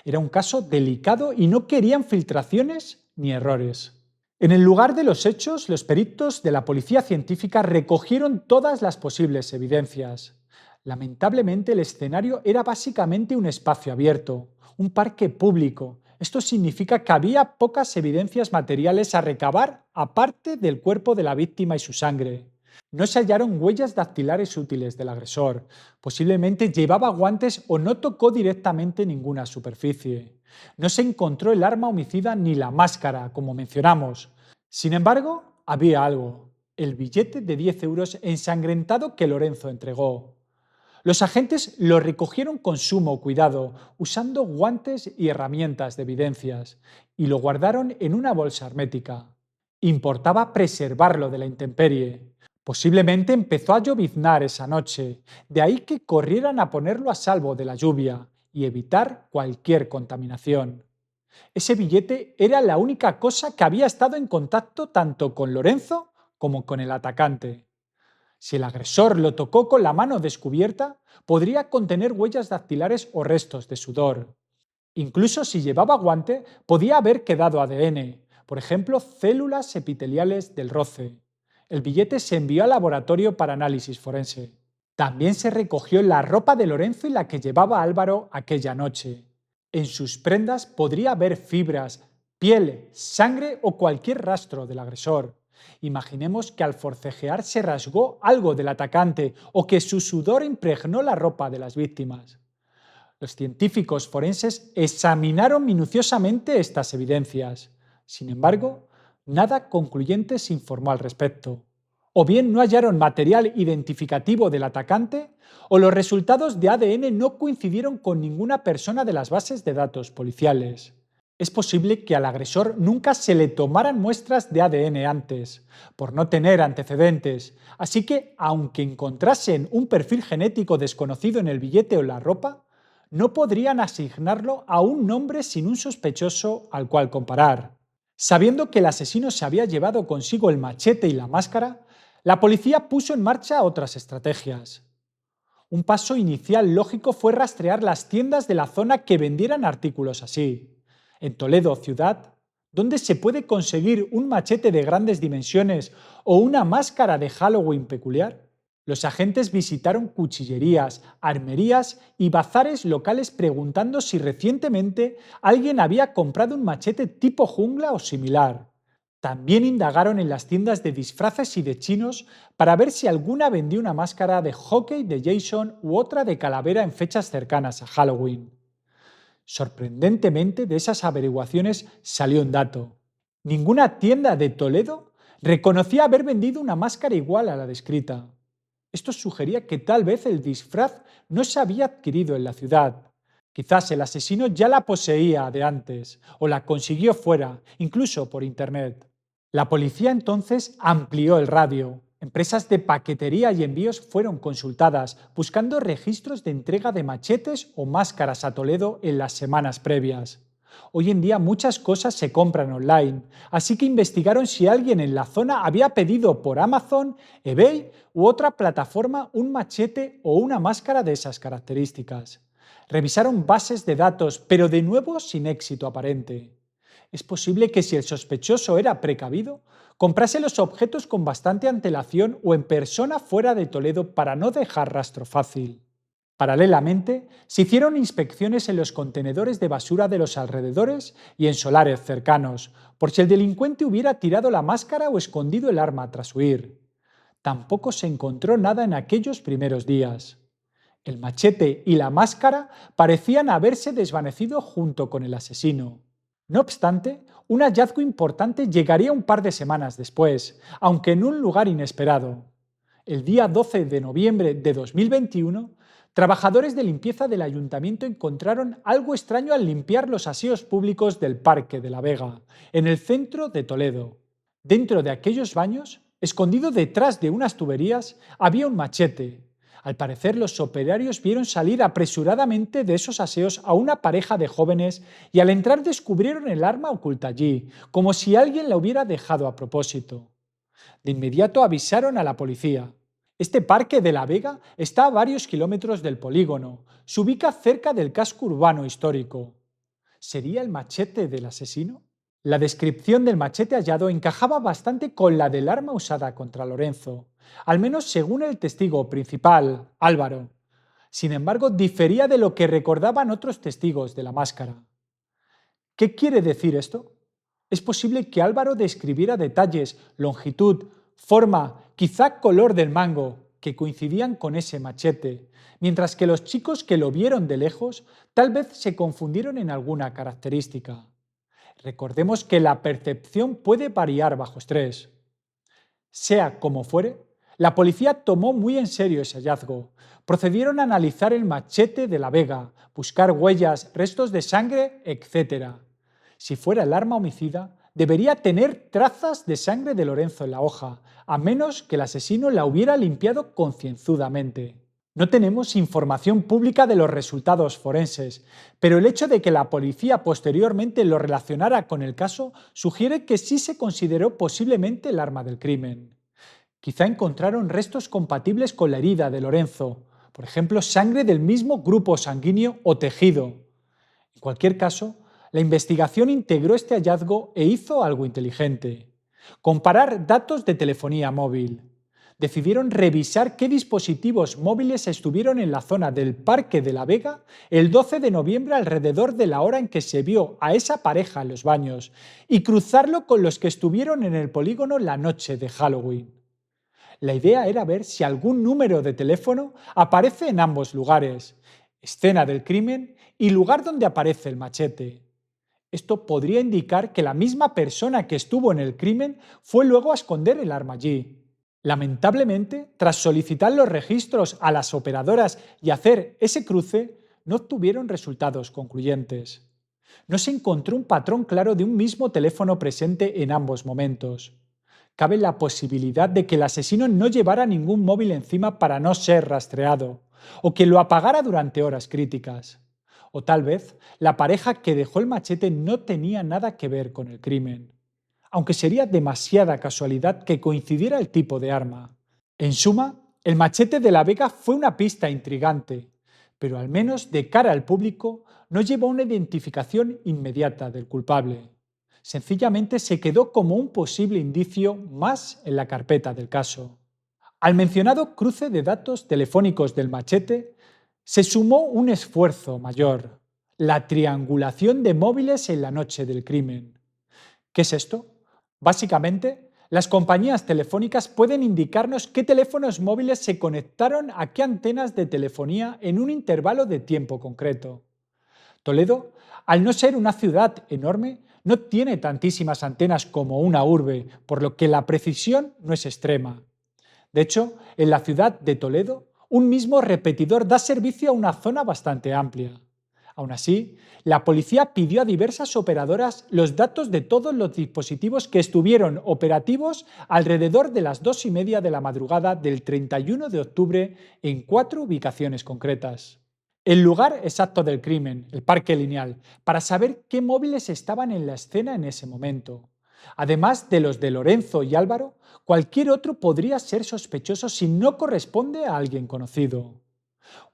Era un caso delicado y no querían filtraciones ni errores. En el lugar de los hechos, los peritos de la policía científica recogieron todas las posibles evidencias. Lamentablemente, el escenario era básicamente un espacio abierto, un parque público. Esto significa que había pocas evidencias materiales a recabar aparte del cuerpo de la víctima y su sangre. No se hallaron huellas dactilares útiles del agresor. Posiblemente llevaba guantes o no tocó directamente ninguna superficie. No se encontró el arma homicida ni la máscara, como mencionamos. Sin embargo, había algo: el billete de 10 euros ensangrentado que Lorenzo entregó. Los agentes lo recogieron con sumo cuidado, usando guantes y herramientas de evidencias, y lo guardaron en una bolsa hermética. Importaba preservarlo de la intemperie. Posiblemente empezó a lloviznar esa noche, de ahí que corrieran a ponerlo a salvo de la lluvia y evitar cualquier contaminación. Ese billete era la única cosa que había estado en contacto tanto con Lorenzo como con el atacante. Si el agresor lo tocó con la mano descubierta, podría contener huellas dactilares o restos de sudor. Incluso si llevaba guante, podía haber quedado ADN, por ejemplo, células epiteliales del roce. El billete se envió al laboratorio para análisis forense. También se recogió la ropa de Lorenzo y la que llevaba Álvaro aquella noche. En sus prendas podría haber fibras, piel, sangre o cualquier rastro del agresor. Imaginemos que al forcejear se rasgó algo del atacante o que su sudor impregnó la ropa de las víctimas. Los científicos forenses examinaron minuciosamente estas evidencias. Sin embargo, nada concluyente se informó al respecto. O bien no hallaron material identificativo del atacante, o los resultados de ADN no coincidieron con ninguna persona de las bases de datos policiales. Es posible que al agresor nunca se le tomaran muestras de ADN antes, por no tener antecedentes, así que, aunque encontrasen un perfil genético desconocido en el billete o la ropa, no podrían asignarlo a un nombre sin un sospechoso al cual comparar. Sabiendo que el asesino se había llevado consigo el machete y la máscara, la policía puso en marcha otras estrategias. Un paso inicial lógico fue rastrear las tiendas de la zona que vendieran artículos así. En Toledo ciudad, ¿dónde se puede conseguir un machete de grandes dimensiones o una máscara de Halloween peculiar? Los agentes visitaron cuchillerías, armerías y bazares locales preguntando si recientemente alguien había comprado un machete tipo jungla o similar. También indagaron en las tiendas de disfraces y de chinos para ver si alguna vendía una máscara de hockey de Jason u otra de calavera en fechas cercanas a Halloween. Sorprendentemente, de esas averiguaciones salió un dato. Ninguna tienda de Toledo reconocía haber vendido una máscara igual a la descrita. Esto sugería que tal vez el disfraz no se había adquirido en la ciudad. Quizás el asesino ya la poseía de antes o la consiguió fuera, incluso por internet. La policía entonces amplió el radio. Empresas de paquetería y envíos fueron consultadas, buscando registros de entrega de machetes o máscaras a Toledo en las semanas previas. Hoy en día muchas cosas se compran online, así que investigaron si alguien en la zona había pedido por Amazon, eBay u otra plataforma un machete o una máscara de esas características. Revisaron bases de datos, pero de nuevo sin éxito aparente. Es posible que si el sospechoso era precavido, comprase los objetos con bastante antelación o en persona fuera de Toledo para no dejar rastro fácil. Paralelamente, se hicieron inspecciones en los contenedores de basura de los alrededores y en solares cercanos, por si el delincuente hubiera tirado la máscara o escondido el arma tras huir. Tampoco se encontró nada en aquellos primeros días. El machete y la máscara parecían haberse desvanecido junto con el asesino. No obstante, un hallazgo importante llegaría un par de semanas después, aunque en un lugar inesperado. El día 12 de noviembre de 2021, trabajadores de limpieza del ayuntamiento encontraron algo extraño al limpiar los aseos públicos del Parque de la Vega, en el centro de Toledo. Dentro de aquellos baños, escondido detrás de unas tuberías, había un machete. Al parecer, los operarios vieron salir apresuradamente de esos aseos a una pareja de jóvenes y al entrar descubrieron el arma oculta allí, como si alguien la hubiera dejado a propósito. De inmediato avisaron a la policía. Este Parque de la Vega está a varios kilómetros del polígono. Se ubica cerca del casco urbano histórico. ¿Sería el machete del asesino? La descripción del machete hallado encajaba bastante con la del arma usada contra Lorenzo, al menos según el testigo principal, Álvaro. Sin embargo, difería de lo que recordaban otros testigos de la máscara. ¿Qué quiere decir esto? Es posible que Álvaro describiera detalles, longitud, forma, quizá color del mango, que coincidían con ese machete, mientras que los chicos que lo vieron de lejos tal vez se confundieron en alguna característica. Recordemos que la percepción puede variar bajo estrés. Sea como fuere, la policía tomó muy en serio ese hallazgo. Procedieron a analizar el machete de la Vega, buscar huellas, restos de sangre, etc. Si fuera el arma homicida, debería tener trazas de sangre de Lorenzo en la hoja, a menos que el asesino la hubiera limpiado concienzudamente. No tenemos información pública de los resultados forenses, pero el hecho de que la policía posteriormente lo relacionara con el caso sugiere que sí se consideró posiblemente el arma del crimen. Quizá encontraron restos compatibles con la herida de Lorenzo, por ejemplo, sangre del mismo grupo sanguíneo o tejido. En cualquier caso, la investigación integró este hallazgo e hizo algo inteligente: comparar datos de telefonía móvil. Decidieron revisar qué dispositivos móviles estuvieron en la zona del Parque de la Vega el 12 de noviembre alrededor de la hora en que se vio a esa pareja en los baños y cruzarlo con los que estuvieron en el polígono la noche de Halloween. La idea era ver si algún número de teléfono aparece en ambos lugares escena del crimen y lugar donde aparece el machete. Esto podría indicar que la misma persona que estuvo en el crimen fue luego a esconder el arma allí. Lamentablemente, tras solicitar los registros a las operadoras y hacer ese cruce, no obtuvieron resultados concluyentes. No se encontró un patrón claro de un mismo teléfono presente en ambos momentos. Cabe la posibilidad de que el asesino no llevara ningún móvil encima para no ser rastreado, o que lo apagara durante horas críticas. O tal vez la pareja que dejó el machete no tenía nada que ver con el crimen, aunque sería demasiada casualidad que coincidiera el tipo de arma. En suma, el machete de la Vega fue una pista intrigante, pero al menos de cara al público no llevó una identificación inmediata del culpable. Sencillamente se quedó como un posible indicio más en la carpeta del caso. Al mencionado cruce de datos telefónicos del machete, se sumó un esfuerzo mayor: la triangulación de móviles en la noche del crimen. ¿Qué es esto? Básicamente, las compañías telefónicas pueden indicarnos qué teléfonos móviles se conectaron a qué antenas de telefonía en un intervalo de tiempo concreto. Toledo, al no ser una ciudad enorme, no tiene tantísimas antenas como una urbe, por lo que la precisión no es extrema. De hecho, en la ciudad de Toledo, un mismo repetidor da servicio a una zona bastante amplia. Aún así, la policía pidió a diversas operadoras los datos de todos los dispositivos que estuvieron operativos alrededor de las 2:30 de la madrugada del 31 de octubre en 4 ubicaciones concretas. El lugar exacto del crimen, el Parque Lineal, para saber qué móviles estaban en la escena en ese momento. Además de los de Lorenzo y Álvaro, cualquier otro podría ser sospechoso si no corresponde a alguien conocido.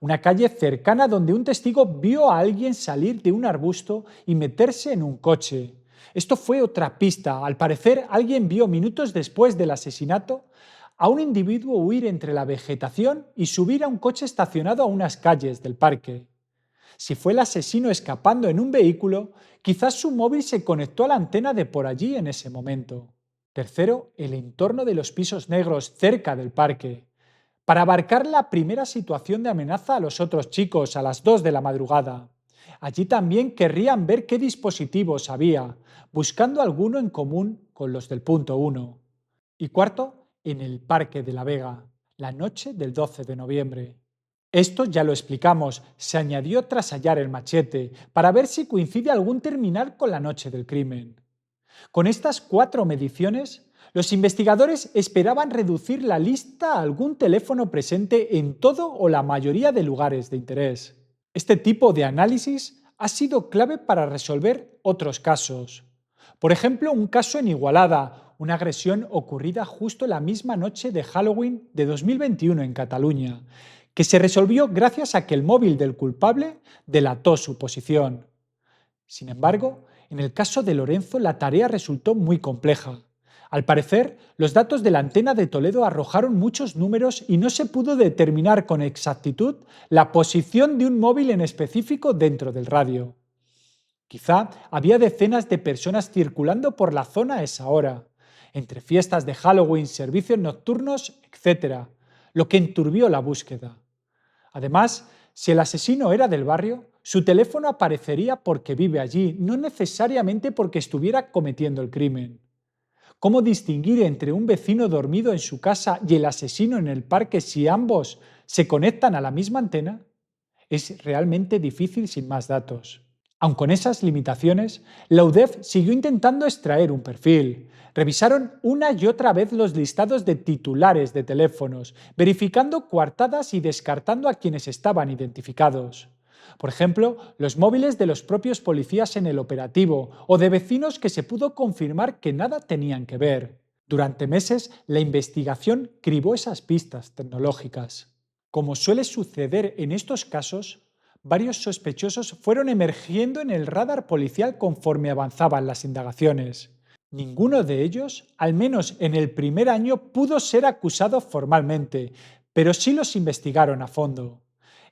Una calle cercana donde un testigo vio a alguien salir de un arbusto y meterse en un coche. Esto fue otra pista. Al parecer, alguien vio minutos después del asesinato a un individuo huir entre la vegetación y subir a un coche estacionado a unas calles del parque. Si fue el asesino escapando en un vehículo, quizás su móvil se conectó a la antena de por allí en ese momento. Tercero, el entorno de los pisos negros cerca del parque. Para abarcar la primera situación de amenaza a los otros chicos a las 2 de la madrugada. Allí también querrían ver qué dispositivos había, buscando alguno en común con los del punto 1. Y cuarto, en el Parque de la Vega, la noche del 12 de noviembre. Esto ya lo explicamos, se añadió tras hallar el machete, para ver si coincide algún terminal con la noche del crimen. Con estas 4 mediciones, los investigadores esperaban reducir la lista a algún teléfono presente en todo o la mayoría de lugares de interés. Este tipo de análisis ha sido clave para resolver otros casos. Por ejemplo, un caso en Igualada, una agresión ocurrida justo la misma noche de Halloween de 2021 en Cataluña, que se resolvió gracias a que el móvil del culpable delató su posición. Sin embargo, en el caso de Lorenzo la tarea resultó muy compleja. Al parecer, los datos de la antena de Toledo arrojaron muchos números y no se pudo determinar con exactitud la posición de un móvil en específico dentro del radio. Quizá había decenas de personas circulando por la zona a esa hora, entre fiestas de Halloween, servicios nocturnos, etc., lo que enturbió la búsqueda. Además, si el asesino era del barrio, su teléfono aparecería porque vive allí, no necesariamente porque estuviera cometiendo el crimen. ¿Cómo distinguir entre un vecino dormido en su casa y el asesino en el parque si ambos se conectan a la misma antena? Es realmente difícil sin más datos. Aun con esas limitaciones, la UDEF siguió intentando extraer un perfil. Revisaron una y otra vez los listados de titulares de teléfonos, verificando coartadas y descartando a quienes estaban identificados. Por ejemplo, los móviles de los propios policías en el operativo o de vecinos que se pudo confirmar que nada tenían que ver. Durante meses, la investigación cribó esas pistas tecnológicas. Como suele suceder en estos casos, varios sospechosos fueron emergiendo en el radar policial conforme avanzaban las indagaciones. Ninguno de ellos, al menos en el primer año, pudo ser acusado formalmente, pero sí los investigaron a fondo.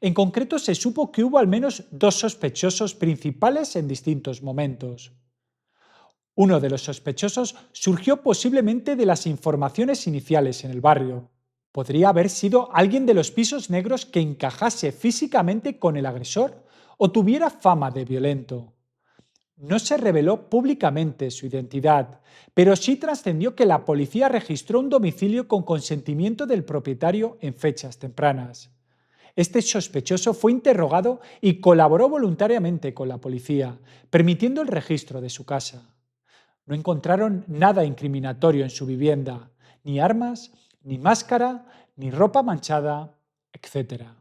En concreto, se supo que hubo al menos 2 sospechosos principales en distintos momentos. Uno de los sospechosos surgió posiblemente de las informaciones iniciales en el barrio. Podría haber sido alguien de los pisos negros que encajase físicamente con el agresor o tuviera fama de violento. No se reveló públicamente su identidad, pero sí trascendió que la policía registró un domicilio con consentimiento del propietario en fechas tempranas. Este sospechoso fue interrogado y colaboró voluntariamente con la policía, permitiendo el registro de su casa. No encontraron nada incriminatorio en su vivienda, ni armas, ni máscara, ni ropa manchada, etcétera,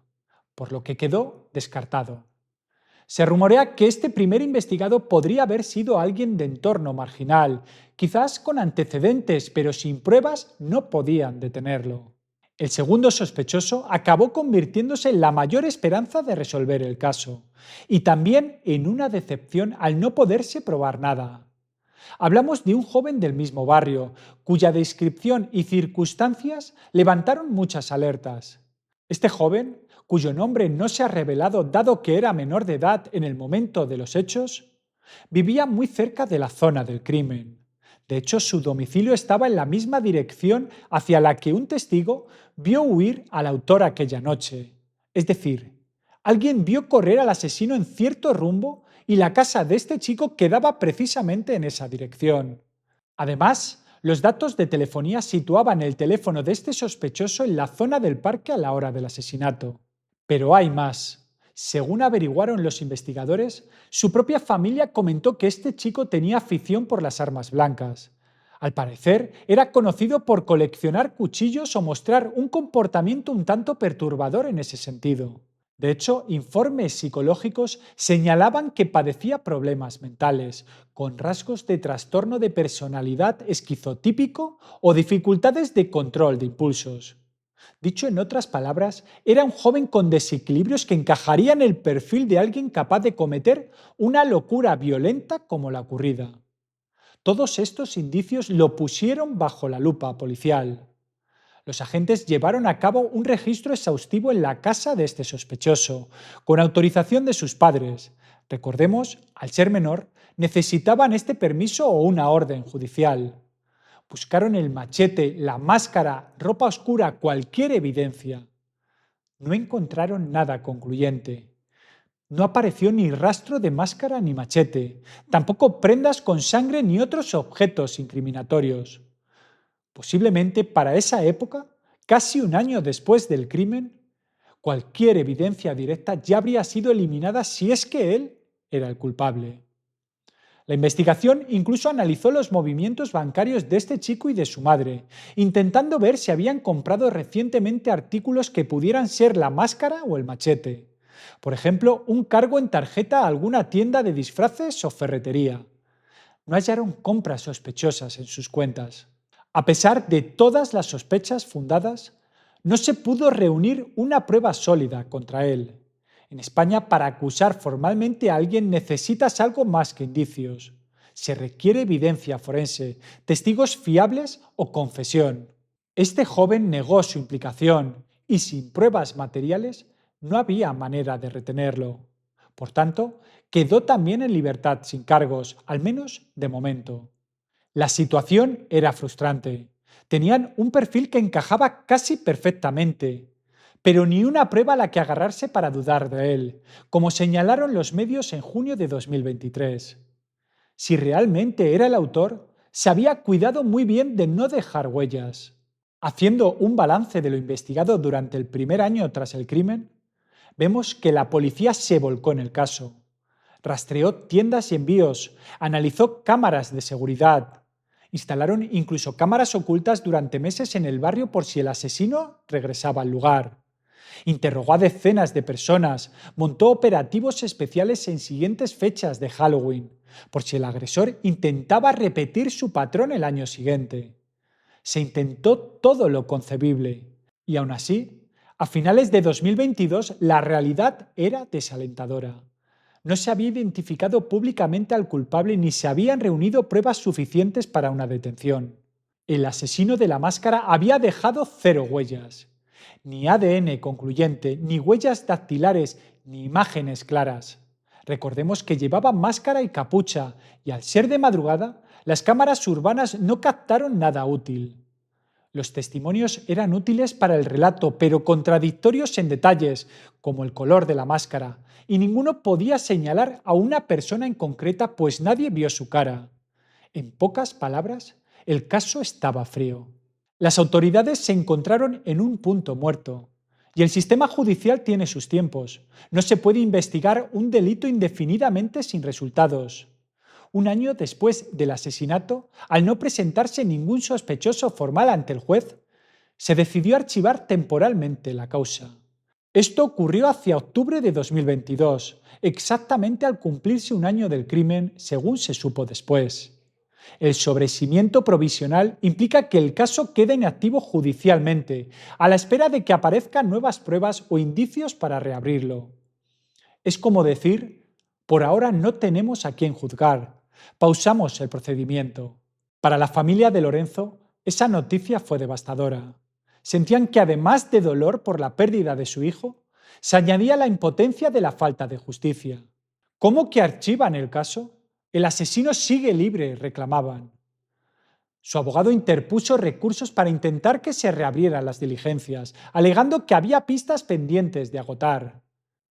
por lo que quedó descartado. Se rumorea que este primer investigado podría haber sido alguien de entorno marginal, quizás con antecedentes, pero sin pruebas no podían detenerlo. El segundo sospechoso acabó convirtiéndose en la mayor esperanza de resolver el caso, y también en una decepción al no poderse probar nada. Hablamos de un joven del mismo barrio, cuya descripción y circunstancias levantaron muchas alertas. Este joven, cuyo nombre no se ha revelado dado que era menor de edad en el momento de los hechos, vivía muy cerca de la zona del crimen. De hecho, su domicilio estaba en la misma dirección hacia la que un testigo vio huir al autor aquella noche. Es decir, alguien vio correr al asesino en cierto rumbo y la casa de este chico quedaba precisamente en esa dirección. Además, los datos de telefonía situaban el teléfono de este sospechoso en la zona del parque a la hora del asesinato. Pero hay más. Según averiguaron los investigadores, su propia familia comentó que este chico tenía afición por las armas blancas. Al parecer, era conocido por coleccionar cuchillos o mostrar un comportamiento un tanto perturbador en ese sentido. De hecho, informes psicológicos señalaban que padecía problemas mentales, con rasgos de trastorno de personalidad esquizotípico o dificultades de control de impulsos. Dicho en otras palabras, era un joven con desequilibrios que encajaría en el perfil de alguien capaz de cometer una locura violenta como la ocurrida. Todos estos indicios lo pusieron bajo la lupa policial. Los agentes llevaron a cabo un registro exhaustivo en la casa de este sospechoso, con autorización de sus padres. Recordemos, al ser menor, necesitaban este permiso o una orden judicial. Buscaron el machete, la máscara, ropa oscura, cualquier evidencia. No encontraron nada concluyente. No apareció ni rastro de máscara ni machete, tampoco prendas con sangre ni otros objetos incriminatorios. Posiblemente para esa época, casi un año después del crimen, cualquier evidencia directa ya habría sido eliminada si es que él era el culpable. La investigación incluso analizó los movimientos bancarios de este chico y de su madre, intentando ver si habían comprado recientemente artículos que pudieran ser la máscara o el machete. Por ejemplo, un cargo en tarjeta a alguna tienda de disfraces o ferretería. No hallaron compras sospechosas en sus cuentas. A pesar de todas las sospechas fundadas, no se pudo reunir una prueba sólida contra él. En España, para acusar formalmente a alguien necesitas algo más que indicios. Se requiere evidencia forense, testigos fiables o confesión. Este joven negó su implicación y sin pruebas materiales no había manera de retenerlo. Por tanto, quedó también en libertad sin cargos, al menos de momento. La situación era frustrante. Tenían un perfil que encajaba casi perfectamente, pero ni una prueba a la que agarrarse para dudar de él, como señalaron los medios en junio de 2023. Si realmente era el autor, se había cuidado muy bien de no dejar huellas. Haciendo un balance de lo investigado durante el primer año tras el crimen, vemos que la policía se volcó en el caso. Rastreó tiendas y envíos, analizó cámaras de seguridad. Instalaron incluso cámaras ocultas durante meses en el barrio por si el asesino regresaba al lugar. Interrogó a decenas de personas, montó operativos especiales en siguientes fechas de Halloween, por si el agresor intentaba repetir su patrón el año siguiente. Se intentó todo lo concebible y aún así, a finales de 2022 la realidad era desalentadora. No se había identificado públicamente al culpable ni se habían reunido pruebas suficientes para una detención. El asesino de la máscara había dejado cero huellas. Ni ADN concluyente, ni huellas dactilares, ni imágenes claras. Recordemos que llevaba máscara y capucha, y al ser de madrugada, las cámaras urbanas no captaron nada útil. Los testimonios eran útiles para el relato, pero contradictorios en detalles, como el color de la máscara, y ninguno podía señalar a una persona en concreta, pues nadie vio su cara. En pocas palabras, el caso estaba frío. Las autoridades se encontraron en un punto muerto. Y el sistema judicial tiene sus tiempos. No se puede investigar un delito indefinidamente sin resultados. Un año después del asesinato, al no presentarse ningún sospechoso formal ante el juez, se decidió archivar temporalmente la causa. Esto ocurrió hacia octubre de 2022, exactamente al cumplirse un año del crimen, según se supo después. El sobreseimiento provisional implica que el caso queda inactivo judicialmente, a la espera de que aparezcan nuevas pruebas o indicios para reabrirlo. Es como decir, por ahora no tenemos a quién juzgar, pausamos el procedimiento. Para la familia de Lorenzo, esa noticia fue devastadora. Sentían que además de dolor por la pérdida de su hijo, se añadía la impotencia de la falta de justicia. ¿Cómo que archivan el caso? El asesino sigue libre, reclamaban. Su abogado interpuso recursos para intentar que se reabrieran las diligencias, alegando que había pistas pendientes de agotar.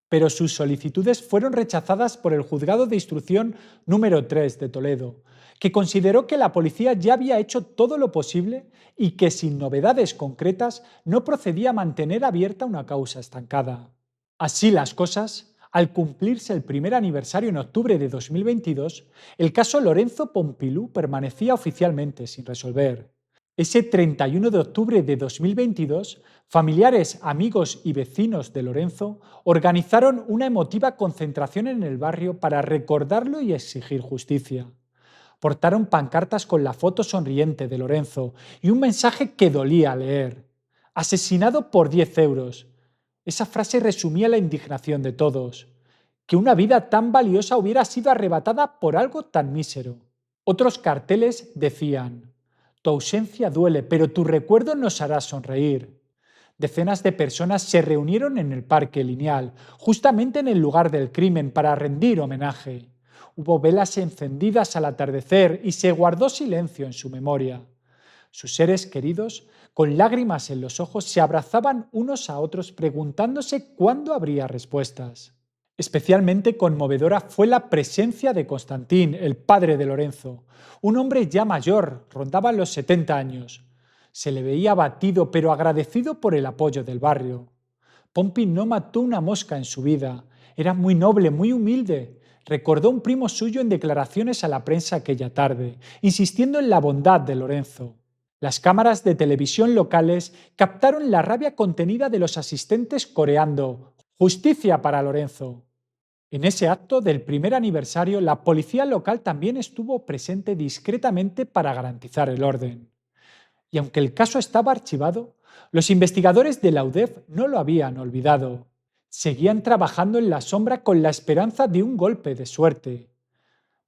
Pero sus solicitudes fueron rechazadas por el Juzgado de Instrucción número 3 de Toledo, que consideró que la policía ya había hecho todo lo posible y que sin novedades concretas no procedía a mantener abierta una causa estancada. Así las cosas, al cumplirse el primer aniversario en octubre de 2022, el caso Lorenzo Pompilú permanecía oficialmente sin resolver. Ese 31 de octubre de 2022, familiares, amigos y vecinos de Lorenzo organizaron una emotiva concentración en el barrio para recordarlo y exigir justicia. Portaron pancartas con la foto sonriente de Lorenzo y un mensaje que dolía leer: asesinado por 10 euros. Esa frase resumía la indignación de todos. Que una vida tan valiosa hubiera sido arrebatada por algo tan mísero. Otros carteles decían: tu ausencia duele, pero tu recuerdo nos hará sonreír. Decenas de personas se reunieron en el Parque Lineal, justamente en el lugar del crimen, para rendir homenaje. Hubo velas encendidas al atardecer y se guardó silencio en su memoria. Sus seres queridos, con lágrimas en los ojos, se abrazaban unos a otros preguntándose cuándo habría respuestas. Especialmente conmovedora fue la presencia de Constantín, el padre de Lorenzo, un hombre ya mayor, rondaba los 70 años. Se le veía abatido pero agradecido por el apoyo del barrio. Pompi no mató una mosca en su vida, era muy noble, muy humilde, recordó un primo suyo en declaraciones a la prensa aquella tarde, insistiendo en la bondad de Lorenzo. Las cámaras de televisión locales captaron la rabia contenida de los asistentes coreando «Justicia para Lorenzo». En ese acto del primer aniversario, la policía local también estuvo presente discretamente para garantizar el orden. Y aunque el caso estaba archivado, los investigadores de la UDEF no lo habían olvidado. Seguían trabajando en la sombra con la esperanza de un golpe de suerte.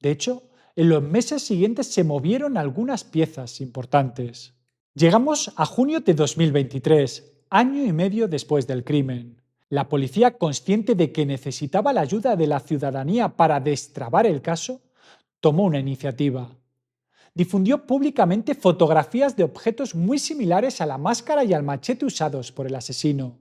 De hecho, en los meses siguientes se movieron algunas piezas importantes. Llegamos a junio de 2023, año y medio después del crimen. La policía, consciente de que necesitaba la ayuda de la ciudadanía para destrabar el caso, tomó una iniciativa. Difundió públicamente fotografías de objetos muy similares a la máscara y al machete usados por el asesino.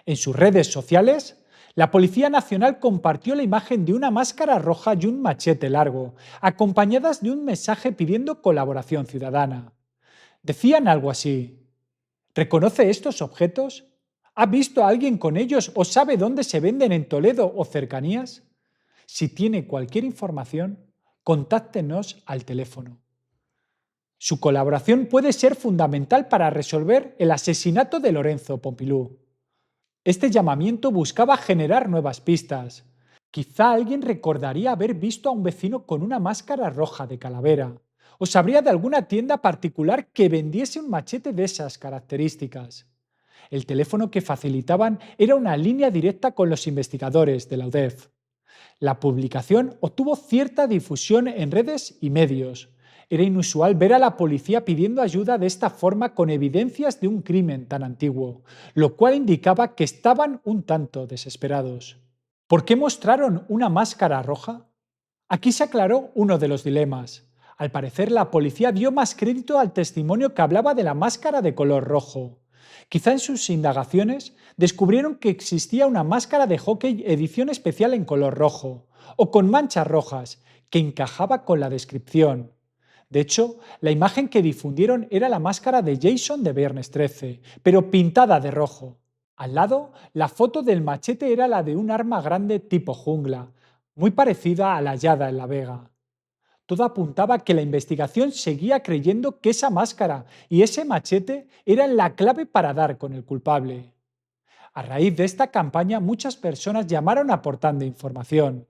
En sus redes sociales, la Policía Nacional compartió la imagen de una máscara roja y un machete largo, acompañadas de un mensaje pidiendo colaboración ciudadana. Decían algo así: ¿reconoce estos objetos? ¿Ha visto a alguien con ellos o sabe dónde se venden en Toledo o cercanías? Si tiene cualquier información, contáctenos al teléfono. Su colaboración puede ser fundamental para resolver el asesinato de Lorenzo Pompilú. Este llamamiento buscaba generar nuevas pistas. Quizá alguien recordaría haber visto a un vecino con una máscara roja de calavera, o sabría de alguna tienda particular que vendiese un machete de esas características. El teléfono que facilitaban era una línea directa con los investigadores de la UDEF. La publicación obtuvo cierta difusión en redes y medios. Era inusual ver a la policía pidiendo ayuda de esta forma con evidencias de un crimen tan antiguo, lo cual indicaba que estaban un tanto desesperados. ¿Por qué mostraron una máscara roja? Aquí se aclaró uno de los dilemas. Al parecer, la policía dio más crédito al testimonio que hablaba de la máscara de color rojo. Quizá en sus indagaciones descubrieron que existía una máscara de hockey edición especial en color rojo, o con manchas rojas, que encajaba con la descripción. De hecho, la imagen que difundieron era la máscara de Jason de Viernes 13, pero pintada de rojo. Al lado, la foto del machete era la de un arma grande tipo jungla, muy parecida a la hallada en La Vega. Todo apuntaba a que la investigación seguía creyendo que esa máscara y ese machete eran la clave para dar con el culpable. A raíz de esta campaña, muchas personas llamaron aportando información.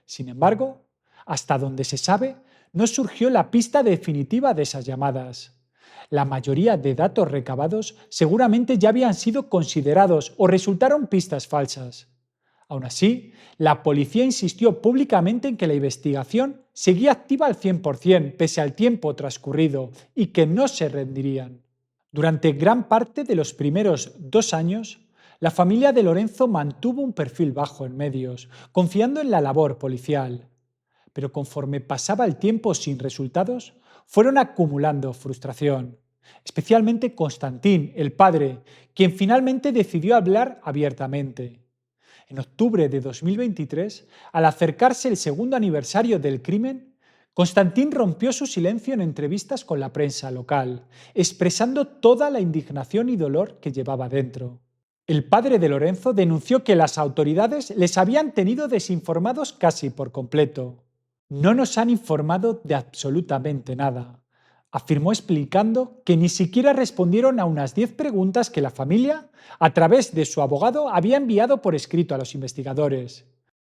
Sin embargo, hasta donde se sabe, no surgió la pista definitiva de esas llamadas. La mayoría de datos recabados seguramente ya habían sido considerados o resultaron pistas falsas. Aún así, la policía insistió públicamente en que la investigación seguía activa al 100% pese al tiempo transcurrido y que no se rendirían. Durante gran parte de los primeros 2 años, la familia de Lorenzo mantuvo un perfil bajo en medios, confiando en la labor policial. Pero conforme pasaba el tiempo sin resultados, fueron acumulando frustración. Especialmente Constantín, el padre, quien finalmente decidió hablar abiertamente. En octubre de 2023, al acercarse el segundo aniversario del crimen, Constantín rompió su silencio en entrevistas con la prensa local, expresando toda la indignación y dolor que llevaba dentro. El padre de Lorenzo denunció que las autoridades les habían tenido desinformados casi por completo. No nos han informado de absolutamente nada, afirmó explicando que ni siquiera respondieron a unas 10 preguntas que la familia, a través de su abogado, había enviado por escrito a los investigadores.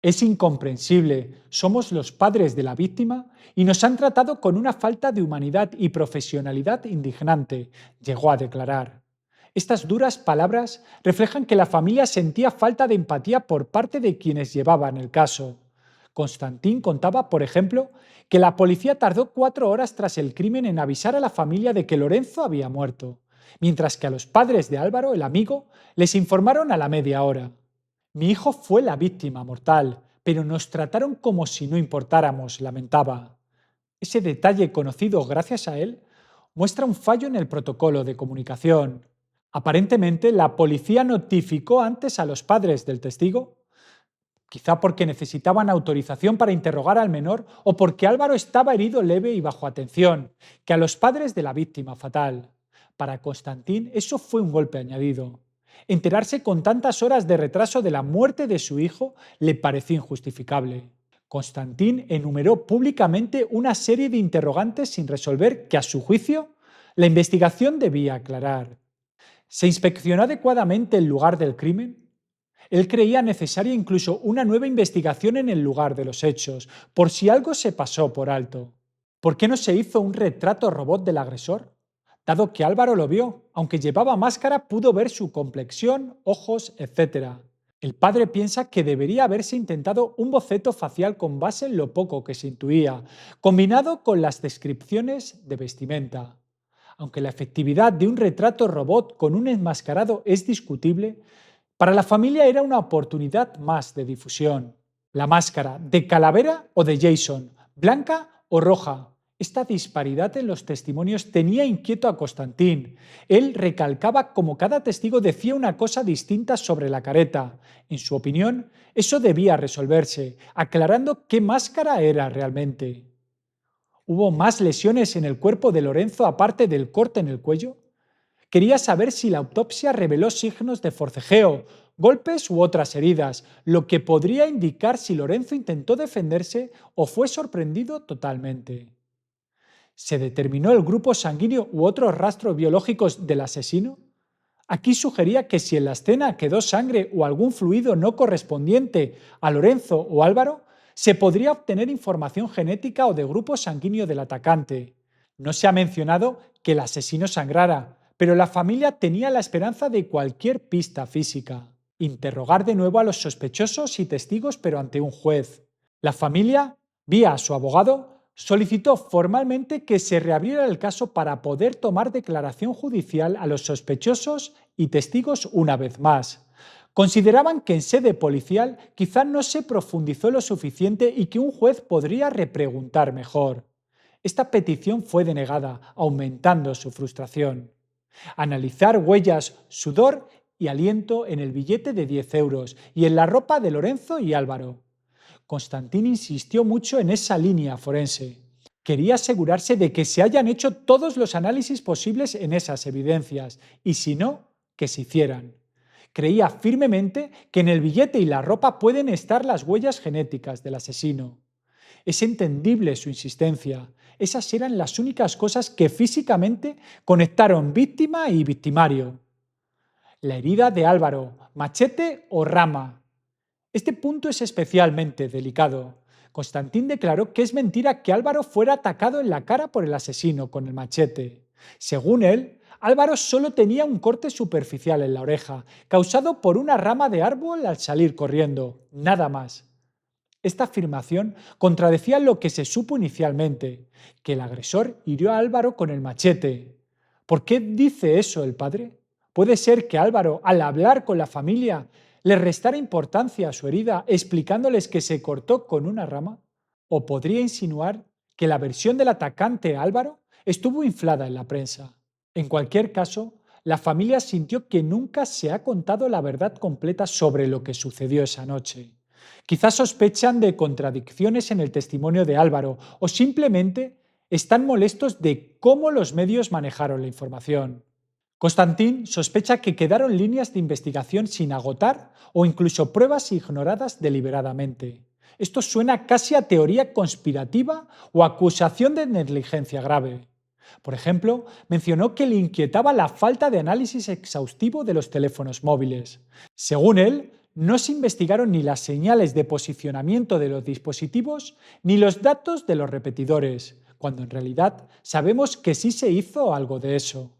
Es incomprensible, somos los padres de la víctima y nos han tratado con una falta de humanidad y profesionalidad indignante, llegó a declarar. Estas duras palabras reflejan que la familia sentía falta de empatía por parte de quienes llevaban el caso. Constantín contaba, por ejemplo, que la policía tardó 4 horas tras el crimen en avisar a la familia de que Lorenzo había muerto, mientras que a los padres de Álvaro, el amigo, les informaron a la media hora. Mi hijo fue la víctima mortal, pero nos trataron como si no importáramos, lamentaba. Ese detalle conocido gracias a él muestra un fallo en el protocolo de comunicación. Aparentemente, la policía notificó antes a los padres del testigo, quizá porque necesitaban autorización para interrogar al menor o porque Álvaro estaba herido leve y bajo atención, que a los padres de la víctima fatal. Para Constantín eso fue un golpe añadido. Enterarse con tantas horas de retraso de la muerte de su hijo le pareció injustificable. Constantín enumeró públicamente una serie de interrogantes sin resolver que, a su juicio, la investigación debía aclarar. ¿Se inspeccionó adecuadamente el lugar del crimen? Él creía necesaria incluso una nueva investigación en el lugar de los hechos, por si algo se pasó por alto. ¿Por qué no se hizo un retrato robot del agresor? Dado que Álvaro lo vio, aunque llevaba máscara, pudo ver su complexión, ojos, etc. El padre piensa que debería haberse intentado un boceto facial con base en lo poco que se intuía, combinado con las descripciones de vestimenta. Aunque la efectividad de un retrato robot con un enmascarado es discutible, para la familia era una oportunidad más de difusión. La máscara, ¿de calavera o de Jason? ¿Blanca o roja? Esta disparidad en los testimonios tenía inquieto a Constantín. Él recalcaba cómo cada testigo decía una cosa distinta sobre la careta. En su opinión, eso debía resolverse, aclarando qué máscara era realmente. ¿Hubo más lesiones en el cuerpo de Lorenzo aparte del corte en el cuello? Quería saber si la autopsia reveló signos de forcejeo, golpes u otras heridas, lo que podría indicar si Lorenzo intentó defenderse o fue sorprendido totalmente. ¿Se determinó el grupo sanguíneo u otros rastros biológicos del asesino? Aquí sugería que si en la escena quedó sangre o algún fluido no correspondiente a Lorenzo o Álvaro, se podría obtener información genética o de grupo sanguíneo del atacante. No se ha mencionado que el asesino sangrara, pero la familia tenía la esperanza de cualquier pista física. Interrogar de nuevo a los sospechosos y testigos, pero ante un juez. La familia, vía su abogado, solicitó formalmente que se reabriera el caso para poder tomar declaración judicial a los sospechosos y testigos una vez más. Consideraban que en sede policial quizá no se profundizó lo suficiente y que un juez podría repreguntar mejor. Esta petición fue denegada, aumentando su frustración. Analizar huellas, sudor y aliento en el billete de 10 euros y en la ropa de Lorenzo y Álvaro. Constantín insistió mucho en esa línea forense. Quería asegurarse de que se hayan hecho todos los análisis posibles en esas evidencias y, si no, que se hicieran. Creía firmemente que en el billete y la ropa pueden estar las huellas genéticas del asesino. Es entendible su insistencia. Esas eran las únicas cosas que físicamente conectaron víctima y victimario. La herida de Álvaro, machete o rama. Este punto es especialmente delicado. Constantín declaró que es mentira que Álvaro fuera atacado en la cara por el asesino con el machete. Según él, Álvaro solo tenía un corte superficial en la oreja, causado por una rama de árbol al salir corriendo, nada más. Esta afirmación contradecía lo que se supo inicialmente, que el agresor hirió a Álvaro con el machete. ¿Por qué dice eso el padre? ¿Puede ser que Álvaro, al hablar con la familia, le restara importancia a su herida explicándoles que se cortó con una rama? ¿O podría insinuar que la versión del atacante Álvaro estuvo inflada en la prensa? En cualquier caso, la familia sintió que nunca se ha contado la verdad completa sobre lo que sucedió esa noche. Quizás sospechan de contradicciones en el testimonio de Álvaro o simplemente están molestos de cómo los medios manejaron la información. Constantín sospecha que quedaron líneas de investigación sin agotar o incluso pruebas ignoradas deliberadamente. Esto suena casi a teoría conspirativa o acusación de negligencia grave. Por ejemplo, mencionó que le inquietaba la falta de análisis exhaustivo de los teléfonos móviles. Según él, no se investigaron ni las señales de posicionamiento de los dispositivos ni los datos de los repetidores, cuando en realidad sabemos que sí se hizo algo de eso.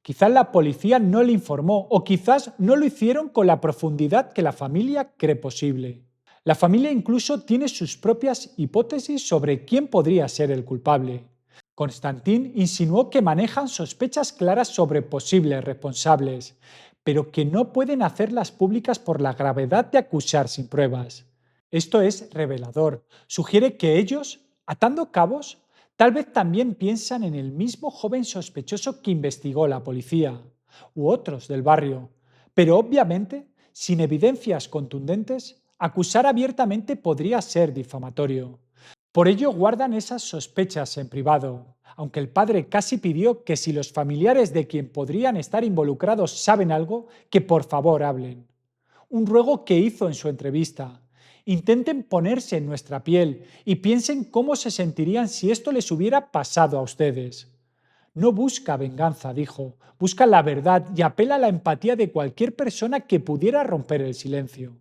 Quizás la policía no le informó o quizás no lo hicieron con la profundidad que la familia cree posible. La familia incluso tiene sus propias hipótesis sobre quién podría ser el culpable. Constantín insinuó que manejan sospechas claras sobre posibles responsables, pero que no pueden hacerlas públicas por la gravedad de acusar sin pruebas. Esto es revelador. Sugiere que ellos, atando cabos, tal vez también piensan en el mismo joven sospechoso que investigó la policía, u otros del barrio. Pero obviamente, sin evidencias contundentes, acusar abiertamente podría ser difamatorio. Por ello guardan esas sospechas en privado, aunque el padre casi pidió que si los familiares de quien podrían estar involucrados saben algo, que por favor hablen. Un ruego que hizo en su entrevista. Intenten ponerse en nuestra piel y piensen cómo se sentirían si esto les hubiera pasado a ustedes. No busca venganza, dijo, busca la verdad y apela a la empatía de cualquier persona que pudiera romper el silencio.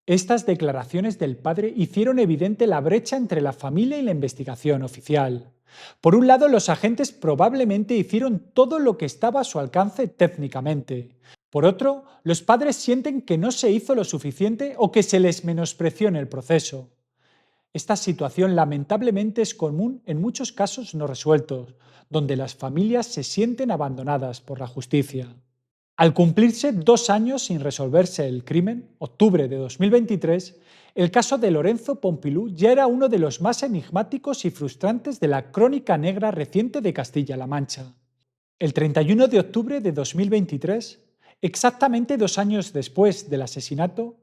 Estas declaraciones del padre hicieron evidente la brecha entre la familia y la investigación oficial. Por un lado, los agentes probablemente hicieron todo lo que estaba a su alcance técnicamente. Por otro, los padres sienten que no se hizo lo suficiente o que se les menospreció en el proceso. Esta situación lamentablemente es común en muchos casos no resueltos, donde las familias se sienten abandonadas por la justicia. Al cumplirse 2 años sin resolverse el crimen, octubre de 2023, el caso de Lorenzo Pompilú ya era uno de los más enigmáticos y frustrantes de la crónica negra reciente de Castilla-La Mancha. El 31 de octubre de 2023, exactamente 2 años después del asesinato,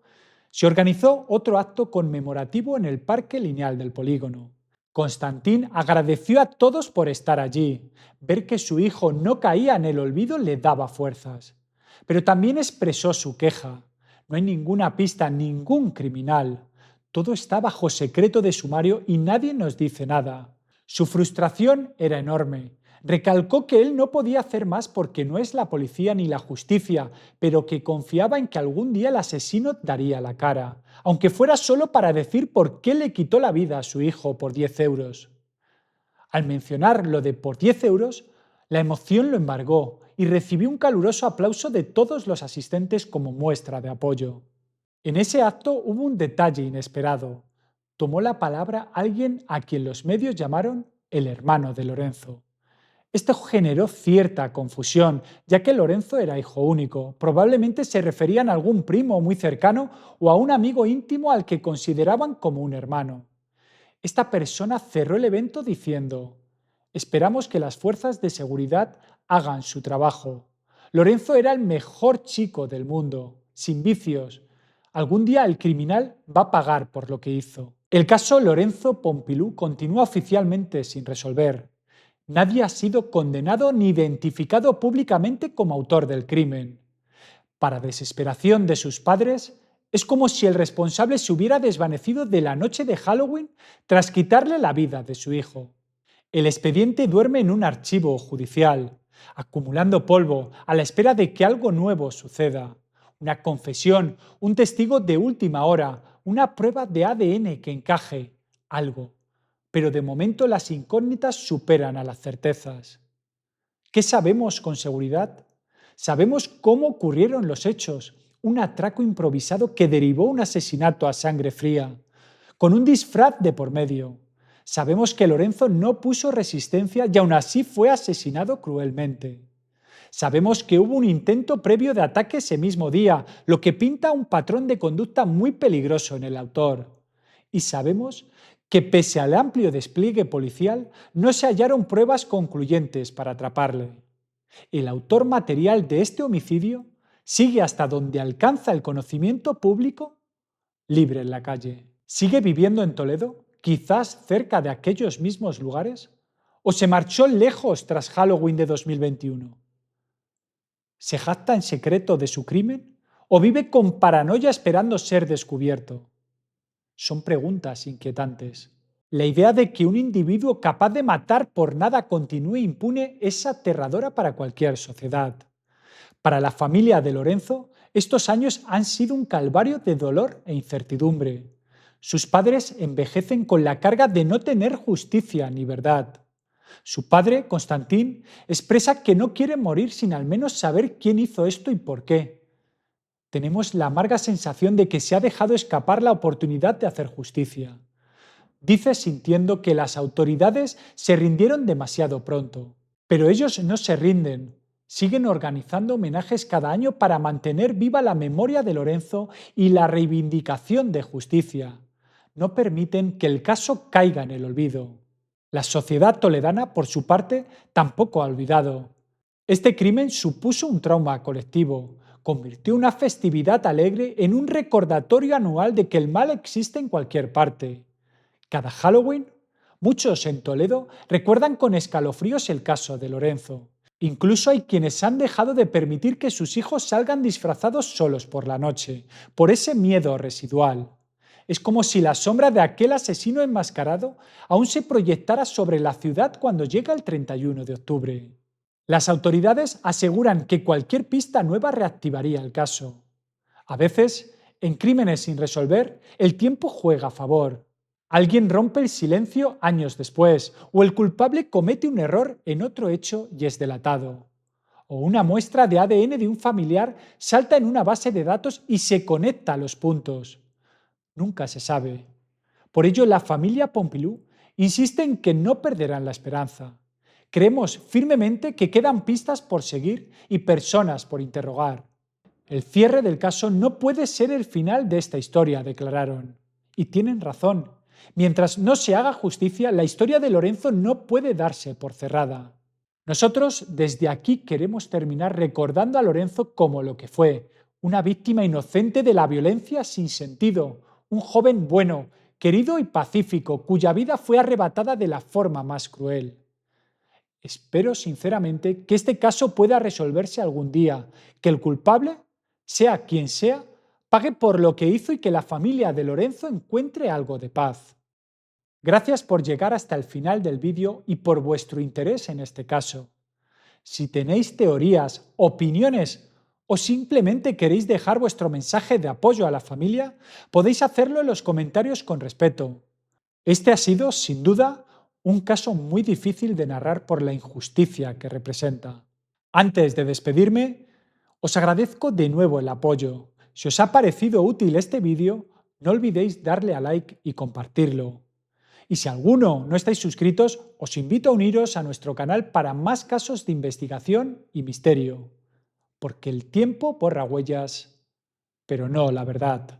se organizó otro acto conmemorativo en el Parque Lineal del Polígono. Constantín agradeció a todos por estar allí. Ver que su hijo no caía en el olvido le daba fuerzas. Pero también expresó su queja. No hay ninguna pista, ningún criminal. Todo está bajo secreto de sumario y nadie nos dice nada. Su frustración era enorme. Recalcó que él no podía hacer más porque no es la policía ni la justicia, pero que confiaba en que algún día el asesino daría la cara, aunque fuera solo para decir por qué le quitó la vida a su hijo por 10 euros. Al mencionar lo de por 10 euros, la emoción lo embargó y recibió un caluroso aplauso de todos los asistentes como muestra de apoyo. En ese acto hubo un detalle inesperado. Tomó la palabra alguien a quien los medios llamaron el hermano de Lorenzo. Esto generó cierta confusión, ya que Lorenzo era hijo único. Probablemente se referían a algún primo muy cercano o a un amigo íntimo al que consideraban como un hermano. Esta persona cerró el evento diciendo: Esperamos que las fuerzas de seguridad hagan su trabajo. Lorenzo era el mejor chico del mundo, sin vicios. Algún día el criminal va a pagar por lo que hizo. El caso Lorenzo Pompilou continúa oficialmente sin resolver. Nadie ha sido condenado ni identificado públicamente como autor del crimen. Para desesperación de sus padres, es como si el responsable se hubiera desvanecido de la noche de Halloween tras quitarle la vida de su hijo. El expediente duerme en un archivo judicial, acumulando polvo a la espera de que algo nuevo suceda. Una confesión, un testigo de última hora, una prueba de ADN que encaje, algo. Pero de momento las incógnitas superan a las certezas. ¿Qué sabemos con seguridad? Sabemos cómo ocurrieron los hechos, un atraco improvisado que derivó un asesinato a sangre fría, con un disfraz de por medio. Sabemos que Lorenzo no puso resistencia y aún así fue asesinado cruelmente. Sabemos que hubo un intento previo de ataque ese mismo día, lo que pinta un patrón de conducta muy peligroso en el autor. Y sabemos que pese al amplio despliegue policial, no se hallaron pruebas concluyentes para atraparle. El autor material de este homicidio sigue hasta donde alcanza el conocimiento público, libre en la calle. ¿Sigue viviendo en Toledo, quizás cerca de aquellos mismos lugares? ¿O se marchó lejos tras Halloween de 2021? ¿Se jacta en secreto de su crimen o vive con paranoia esperando ser descubierto? Son preguntas inquietantes. La idea de que un individuo capaz de matar por nada continúe impune es aterradora para cualquier sociedad. Para la familia de Lorenzo, estos años han sido un calvario de dolor e incertidumbre. Sus padres envejecen con la carga de no tener justicia ni verdad. Su padre, Constantín, expresa que no quiere morir sin al menos saber quién hizo esto y por qué. Tenemos la amarga sensación de que se ha dejado escapar la oportunidad de hacer justicia. Dice sintiendo que las autoridades se rindieron demasiado pronto. Pero ellos no se rinden. Siguen organizando homenajes cada año para mantener viva la memoria de Lorenzo y la reivindicación de justicia. No permiten que el caso caiga en el olvido. La sociedad toledana, por su parte, tampoco ha olvidado. Este crimen supuso un trauma colectivo. Convirtió una festividad alegre en un recordatorio anual de que el mal existe en cualquier parte. Cada Halloween, muchos en Toledo recuerdan con escalofríos el caso de Lorenzo. Incluso hay quienes han dejado de permitir que sus hijos salgan disfrazados solos por la noche, por ese miedo residual. Es como si la sombra de aquel asesino enmascarado aún se proyectara sobre la ciudad cuando llega el 31 de octubre. Las autoridades aseguran que cualquier pista nueva reactivaría el caso. A veces, en crímenes sin resolver, el tiempo juega a favor. Alguien rompe el silencio años después, o el culpable comete un error en otro hecho y es delatado. O una muestra de ADN de un familiar salta en una base de datos y se conecta a los puntos. Nunca se sabe. Por ello, la familia Pompilou insiste en que no perderán la esperanza. Creemos firmemente que quedan pistas por seguir y personas por interrogar. El cierre del caso no puede ser el final de esta historia, declararon. Y tienen razón. Mientras no se haga justicia, la historia de Lorenzo no puede darse por cerrada. Nosotros desde aquí queremos terminar recordando a Lorenzo como lo que fue, una víctima inocente de la violencia sin sentido, un joven bueno, querido y pacífico, cuya vida fue arrebatada de la forma más cruel. Espero sinceramente que este caso pueda resolverse algún día, que el culpable, sea quien sea, pague por lo que hizo y que la familia de Lorenzo encuentre algo de paz. Gracias por llegar hasta el final del vídeo y por vuestro interés en este caso. Si tenéis teorías, opiniones o simplemente queréis dejar vuestro mensaje de apoyo a la familia, podéis hacerlo en los comentarios con respeto. Este ha sido, sin duda, un caso muy difícil de narrar por la injusticia que representa. Antes de despedirme, os agradezco de nuevo el apoyo. Si os ha parecido útil este vídeo, no olvidéis darle a like y compartirlo. Y si alguno no estáis suscritos, os invito a uniros a nuestro canal para más casos de investigación y misterio. Porque el tiempo borra huellas, pero no la verdad.